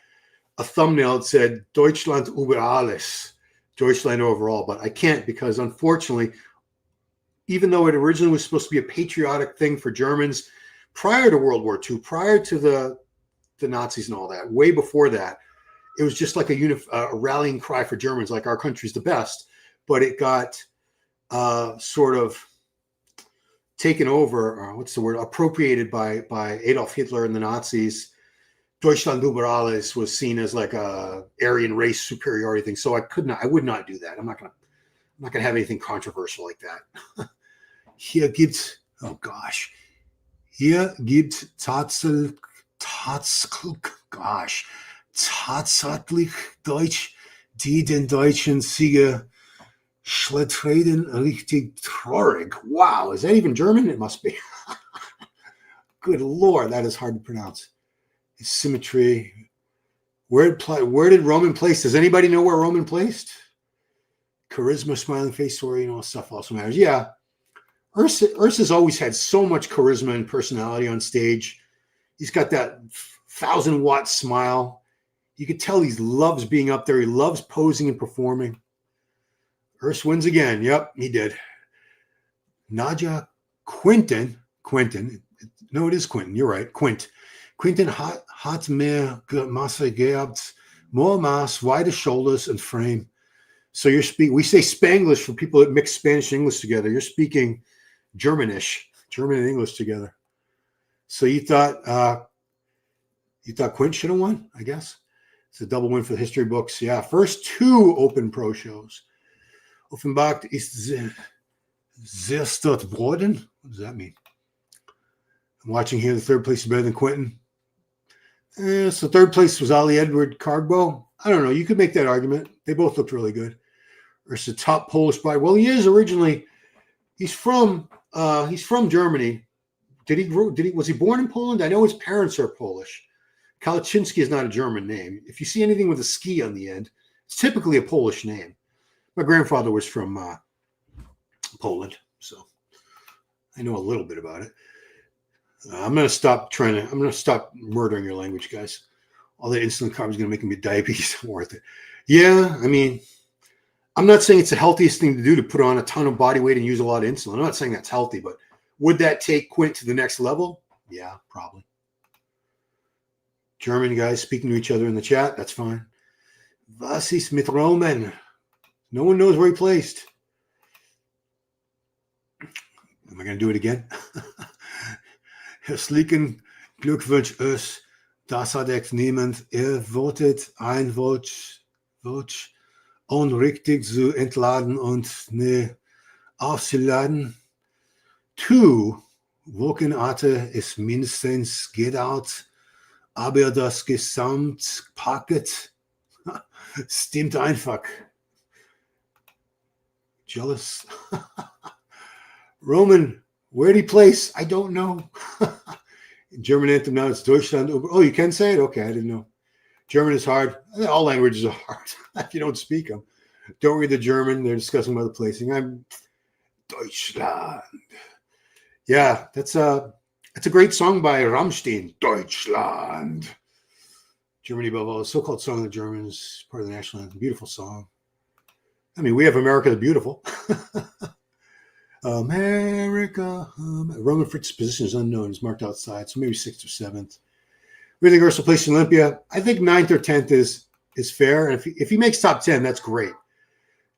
a thumbnail that said Deutschland über alles, Deutschland overall. But I can't because, unfortunately, even though it originally was supposed to be a patriotic thing for Germans prior to World War II, prior to the Nazis and all that, way before that, it was just like a rallying cry for Germans, like our country's the best. But it got sort of taken over, or what's the word, appropriated by Adolf Hitler and the Nazis. Deutschland über alles was seen as like a Aryan race superiority thing. So I would not do that. I'm not gonna have anything controversial like that. Hier gibt tatsächlich Deutsch, die den deutschen Sieger schlettreden richtig traurig. Wow, is that even German? It must be. Good Lord, that is hard to pronounce. Symmetry. Where did Roman place? Does anybody know where Roman placed? Charisma, smiling face, story, and all stuff also matters. Yeah. Urs has always had so much charisma and personality on stage. He's got that 1,000-watt smile. You could tell he loves being up there. He loves posing and performing. Urs wins again. Yep, he did. Nadja Quinton. No, it is Quinton. You're right. Quinton hat mehr Masse gehabt, more mass, wider shoulders and frame. So you're speaking, we say Spanglish for people that mix Spanish and English together. You're speaking Germanish, German and English together. So you thought Quint should have won, I guess. It's a double win for the history books. Yeah, first 2 Open Pro shows. Offenbach ist sehr stolz worden. What does that mean? I'm watching here. The third place is better than Quinton. So third place was Ali Edward Kargbo. I don't know. You could make that argument. They both looked really good. There's the top Polish body. Well, he is originally. He's from Germany. Was he born in Poland? I know his parents are Polish. Kalecinski is not a German name. If you see anything with a ski on the end, it's typically a Polish name. My grandfather was from Poland, so I know a little bit about it. I'm going to stop murdering your language, guys. All that insulin carbs is going to make me diabetes worth it. Yeah, I mean, I'm not saying it's the healthiest thing to do to put on a ton of body weight and use a lot of insulin. I'm not saying that's healthy, but would that take Quint to the next level? Yeah, probably. German guys speaking to each other in the chat, that's fine. Was ist mit Roman? No one knows where he placed. Am I going to do it again? Herzlichen Glückwunsch, Urs. Das hat niemand erwartet. Ein Wunsch richtig zu entladen und aufzuladen. 2 Wochenende ist mindestens geht out, aber das Gesamtpaket stimmt einfach. Jealous. Roman, where'd he place? I don't know. German anthem now, it's Deutschland. Oh, you can say it? Okay, I didn't know. German is hard. All languages are hard if you don't speak them. Don't read the German. They're discussing about the placing. I'm Deutschland. Yeah, that's a great song by Rammstein. Deutschland. Germany above all. The so-called song of the Germans, part of the national anthem. Beautiful song. I mean, we have America the Beautiful. America. Roman Fritz's position is unknown. It's marked outside, so maybe 6th or 7th. We think Urs will place in Olympia. I think 9th or 10th is fair. And if he makes top 10, that's great.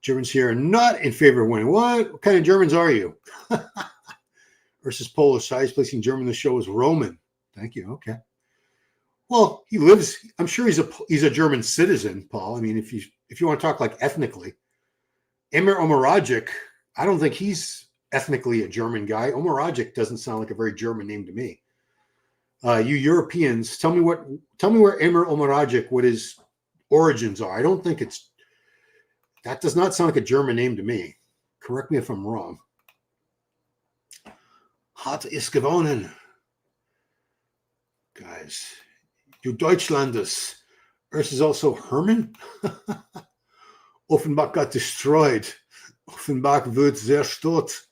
Germans here are not in favor of winning. What kind of Germans are you? Urs is Polish. Highest placing German in the show is Roman. Thank you. Okay. Well, he lives. I'm sure he's a German citizen, Paul. I mean, if you want to talk like ethnically, Emir Omaragic, I don't think he's ethnically a German guy. Omaragic doesn't sound like a very German name to me. You Europeans, tell me where Emir Omaragic, what his origins are. I don't think That does not sound like a German name to me. Correct me if I'm wrong. Hat ist gewonnen. Guys, du Deutschlanders. Urs is also Hermann. Offenbach got destroyed. Offenbach wird zerstört.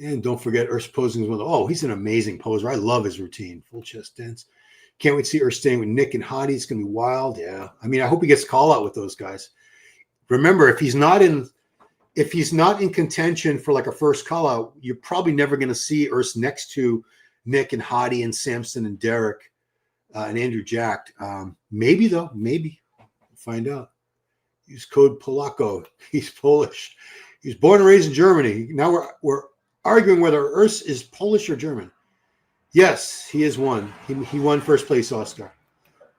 And don't forget Urs posing as well. Oh, he's an amazing poser. I love his routine. Full chest dance. Can't wait to see Urs staying with Nick and Hadi. It's going to be wild. Yeah. I mean, I hope he gets call out with those guys. Remember, if he's not in contention for like a first call out, you're probably never going to see Urs next to Nick and Hadi and Samson and Derek and Andrew Jack. Maybe though. Maybe. We'll find out. Use code Polacco. He's Polish. He's born and raised in Germany. Now we're arguing whether Urs is Polish or German. Yes, he is one. He won first place Oscar.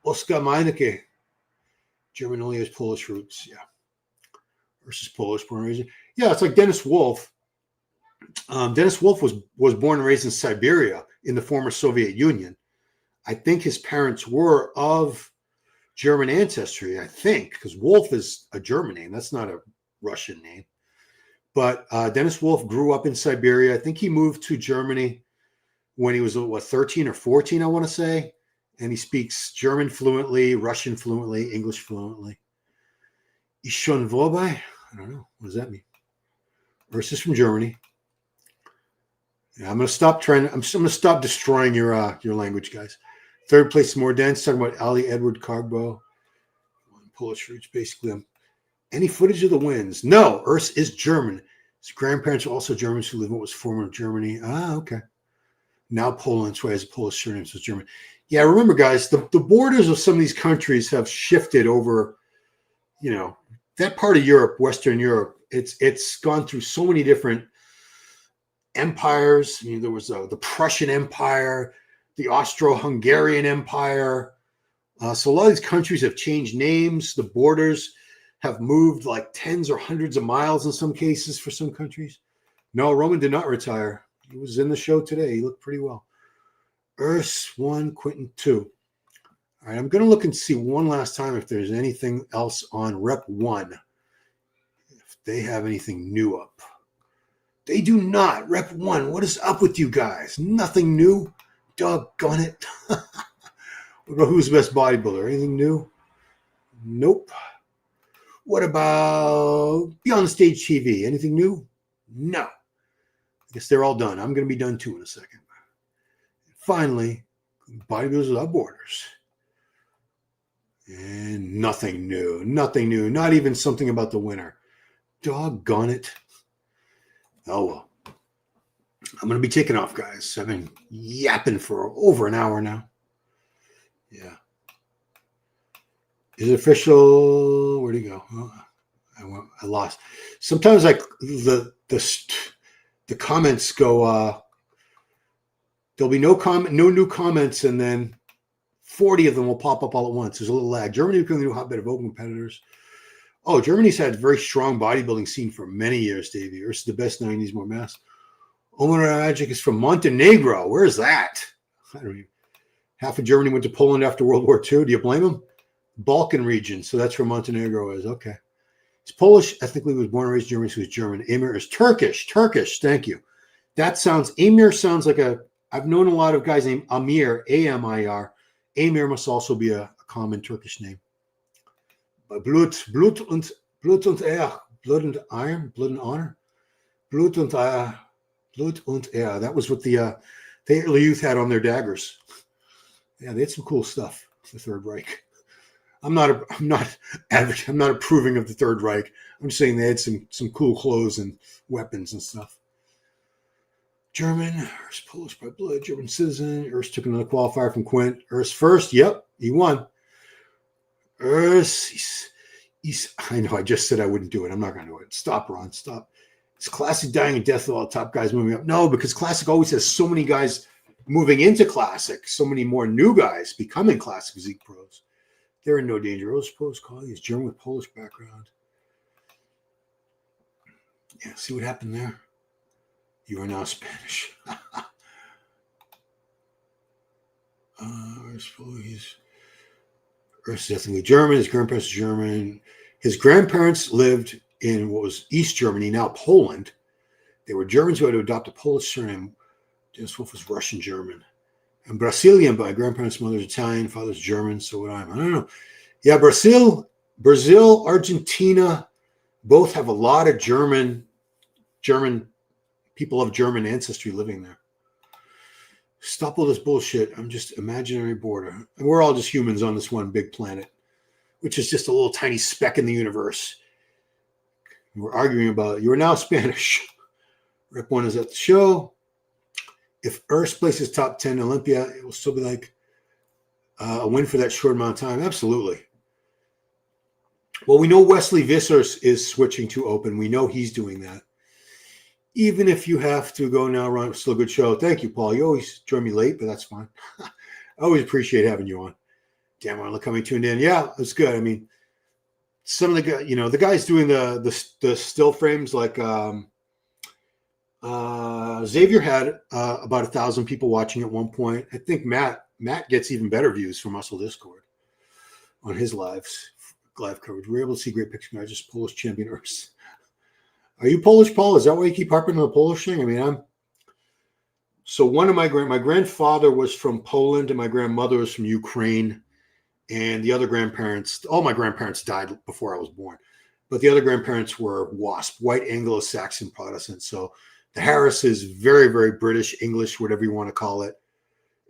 Oscar Meinecke. German only has Polish roots. Yeah. Urs is Polish, born and raised. Yeah, it's like Dennis Wolf. Dennis Wolf was born and raised in Siberia in the former Soviet Union. I think his parents were of German ancestry, I think, because Wolf is a German name. That's not a Russian name. But Dennis Wolf grew up in Siberia. I think he moved to Germany when he was, 13 or 14, I want to say. And he speaks German fluently, Russian fluently, English fluently. Ich schon vorbei? I don't know. What does that mean? Urs is from Germany. Yeah, I'm going to stop destroying your language, guys. Third place, more dense. Talking about Ali Edward Kargbo. Polish roots, basically. Any footage of the wins? No, Urs is German. His grandparents were also Germans who lived in what was former Germany. Ah, okay. Now Poland, so he has a Polish surname, so it's German. Yeah, remember, guys, the borders of some of these countries have shifted over, that part of Europe, Western Europe. It's gone through so many different empires. I mean, there was the Prussian Empire, the Austro-Hungarian Empire. So a lot of these countries have changed names. The borders have moved like tens or hundreds of miles in some cases for some countries. No, Roman did not retire. He was in the show today. He looked pretty well. Urs 1, Quinton 2. All right, I'm going to look and see one last time if there's anything else on Rep 1. If they have anything new up. They do not. Rep 1, what is up with you guys? Nothing new? Doggone it. What about who's the best bodybuilder? Anything new? Nope. What about Beyond the Stage TV? Anything new? No. I guess they're all done. I'm going to be done too in a second. Finally, Bodybuilders Without Borders. And nothing new. Nothing new. Not even something about the winner. Doggone it. Oh, well. I'm going to be taking off, guys. I've been yapping for over an hour now. Yeah. Is it official? Where'd he go? Oh, I lost. Sometimes like the comments go, there'll be no new comments, and then 40 of them will pop up all at once. There's a little lag. Germany becoming the new hotbed of open competitors. Oh, Germany's had a very strong bodybuilding scene for many years, Davey. Urs is the best now. He needs more mass. Omar Magic is from Montenegro. Where is that? I don't even. Half of Germany went to Poland after World War II. Do you blame him? Balkan region. So that's where Montenegro is. Okay. He's Polish. Ethnically was born and raised in Germany, so he's German. Amir is Turkish. Turkish. Thank you. Amir sounds like I've known a lot of guys named Amir, A-M-I-R. Amir must also be a common Turkish name. Blut und Ehr. Blood and iron. Blood and honor. Blut und Ehr. That was what the Hitler Youth had on their daggers. Yeah, they had some cool stuff. The Third Reich. I'm not approving of the Third Reich. I'm just saying they had some cool clothes and weapons and stuff. German, Urs Polish by blood, German citizen. Urs took another qualifier from Quint. Urs first. Yep, he won. Urs, I know I just said I wouldn't do it. I'm not going to do it. Stop, Ron. Stop. It's classic dying and death of all top guys moving up. No, because classic always has so many guys moving into classic, so many more new guys becoming classic physique pros. They're in no danger. Urs Polish calling is German with Polish background. Yeah, see what happened there? You are now Spanish. Urs is definitely German. His grandparents are German. His grandparents lived in what was East Germany, now Poland. They were Germans who had to adopt a Polish surname. Dennis Wolf was Russian German. And Brazilian by grandparents' mother's Italian, father's German. So what I don't know. Yeah, Brazil, Argentina, both have a lot of German people of German ancestry living there. Stop all this bullshit. I'm just imaginary border. And we're all just humans on this one big planet, which is just a little tiny speck in the universe. We're arguing about, you are now Spanish. Rep 1 is at the show. If Urs places top 10 Olympia, it will still be like a win for that short amount of time. Absolutely. Well, we know Wesley Vissers is switching to open. We know he's doing that. Even if you have to go now, Ron, still a good show. Thank you, Paul. You always join me late, but that's fine. I always appreciate having you on. Damn, Ron, look how many tuned in. Yeah, it's good. I mean, some of the guys, the guys doing the still frames, like Xavier had about 1,000 people watching at one point. I think Matt gets even better views from Muscle Discord on his live coverage. We're able to see great pictures. I just Polish champion Urs. Are you Polish, Paul? Is that why you keep harping on the Polish thing? I mean, so one of my grandfather was from Poland and my grandmother was from Ukraine, and the other grandparents, all my grandparents died before I was born, but the other grandparents were WASP, white Anglo-Saxon Protestants. So the Harris is very, very British, English, whatever you want to call it.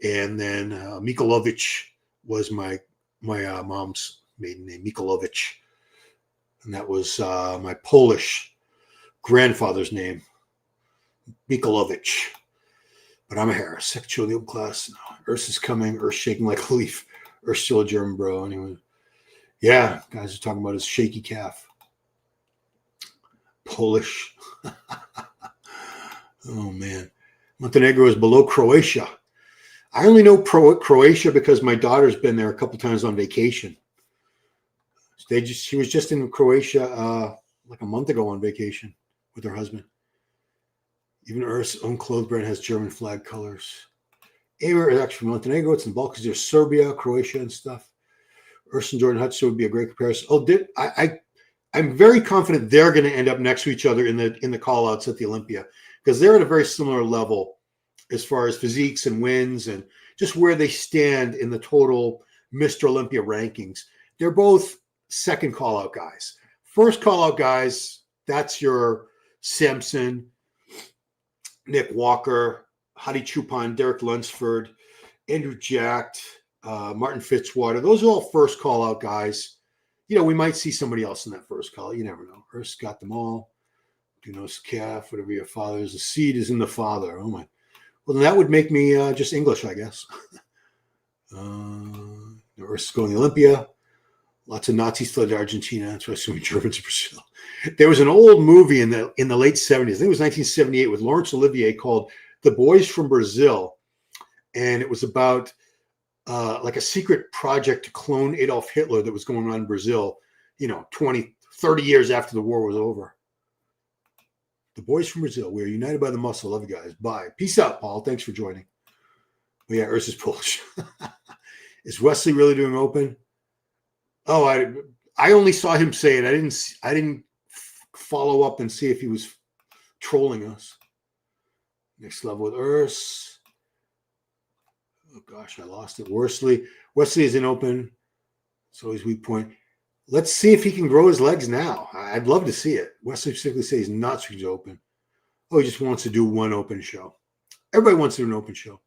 And then Mikolovich was my mom's maiden name, Mikolovich. And that was my Polish grandfather's name, Mikolovich. But I'm a Harris. Second show of the open class. No, Urs is coming. Urs shaking like a leaf. Urs still a German bro. Anyway, yeah, guys are talking about his shaky calf. Polish. Oh, man. Montenegro is below Croatia. I only know Croatia because my daughter's been there a couple times on vacation. She was just in Croatia like a month ago on vacation with her husband. Even Urs' own clothes brand has German flag colors. Amer is actually from Montenegro. It's in the Balkans. There's Serbia, Croatia, and stuff. Urs and Jordan Hutchinson would be a great comparison. Oh, I'm very confident they're going to end up next to each other in the call-outs at the Olympia because they're at a very similar level as far as physiques and wins and just where they stand in the total Mr. Olympia rankings. They're both second call-out guys. First call-out guys, that's your Sampson, Nick Walker, Hadi Chupin, Derek Lunsford, Andrew Jacked, Martin Fitzwater. Those are all first call-out guys. We might see somebody else in that first call. You never know. Urs got them all. Dunos calf, whatever your father is. The seed is in the father. Oh, my. Well, then that would make me just English, I guess. Urs is going to Olympia. Lots of Nazis fled to Argentina. That's why so many Germans in Brazil. There was an old movie in the late 70s. I think it was 1978 with Laurence Olivier called The Boys from Brazil. And it was about like a secret project to clone Adolf Hitler that was going on in Brazil, 20, 30 years after the war was over. The Boys from Brazil. We are united by the muscle. Love you guys. Bye. Peace out, Paul. Thanks for joining. But yeah, Urs is Polish. Is Wesley really doing open? Oh, I only saw him say it. I didn't follow up and see if he was trolling us. Next level with Urs. Oh gosh, I lost it. Wesley is in open. It's always weak point. Let's see if he can grow his legs now. I'd love to see it. Wesley specifically says he's not switching to open. Oh, he just wants to do one open show. Everybody wants to do an open show.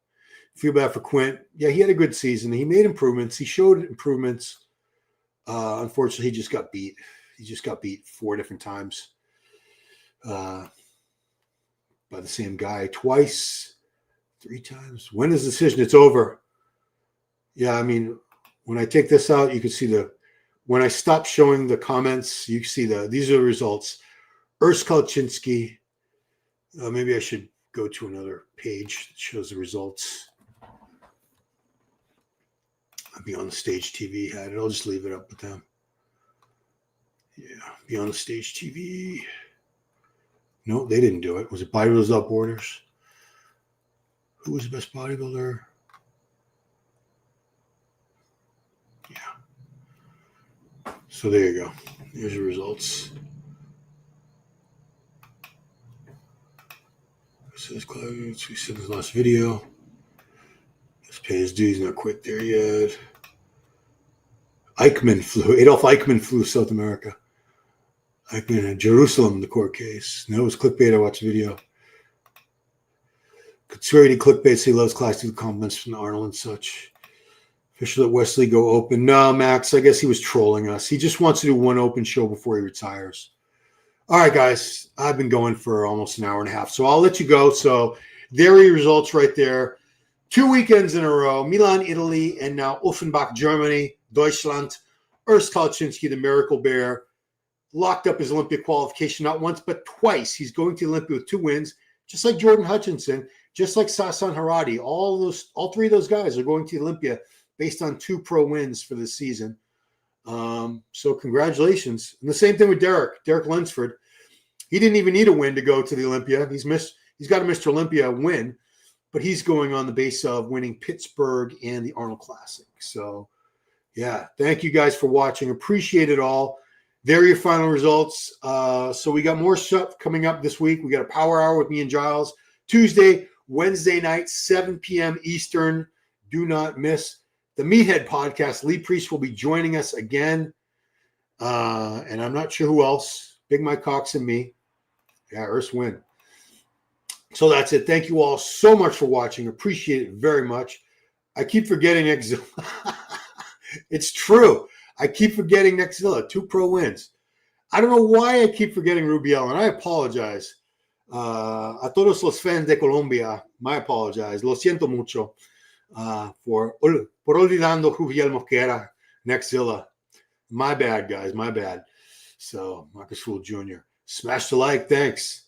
Feel bad for Quint. Yeah, he had a good season. He made improvements. He showed improvements. Unfortunately, he just got beat. He just got beat 4 different times by the same guy. Twice, 3 times. When is the decision? It's over. Yeah, I mean, when I take this out, you can see when I stop showing the comments, you can see these are the results. Urs Kalecinski. Maybe I should go to another page that shows the results. Beyond the Stage TV had it. I'll just leave it up with them. Yeah, Beyond the Stage TV. No, they didn't do it. Was it Bodybuilders Without Borders? Who was the best bodybuilder? Yeah. So there you go. Here's your results. Says callouts. We said in the last video. Let's pay his dues. Not quit there yet. Adolf Eichmann flew South America. Eichmann in Jerusalem, the court case. No, it was clickbait. I watched the video. Could swear he did clickbait, so he loves Class 2 compliments from Arnold and such. Official at Wesley go open. No, Max, I guess he was trolling us. He just wants to do one open show before he retires. All right, guys. I've been going for almost an hour and a half, so I'll let you go. So there are your results right there. 2 weekends in a row. Milan, Italy, and now Offenbach, Germany, Deutschland. Urs Kalecinski, the Miracle Bear, locked up his Olympia qualification not once but twice. He's going to Olympia with 2 wins, just like Jordan Hutchinson, just like Sasan Haradi. All 3 of those guys are going to Olympia based on 2 pro wins for this season. So congratulations. And the same thing with Derek Lunsford. He didn't even need a win to go to the Olympia. He's got a Mr. Olympia win, but he's going on the base of winning Pittsburgh and the Arnold Classic. So, yeah, thank you guys for watching. Appreciate it all. There are your final results. So we got more stuff coming up this week. We got a power hour with me and Giles. Tuesday, Wednesday night, 7 p.m. Eastern. Do not miss the Meathead podcast. Lee Priest will be joining us again. And I'm not sure who else. Big Mike Cox and me. Yeah, Urs win. So that's it. Thank you all so much for watching. Appreciate it very much. I keep forgetting Exzilla. It's true. I keep forgetting Exzilla. 2 pro wins. I don't know why I keep forgetting Rubiel, and I apologize. A todos los fans de Colombia, I apologize. Lo siento mucho por olvidando Rubiel Mosquera and Exzilla. My bad, guys. My bad. So, Marcus Fool Jr. Smash the like. Thanks.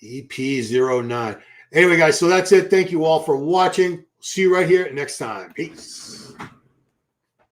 EP09. Anyway, guys, so that's it. Thank you all for watching. See you right here next time. Peace.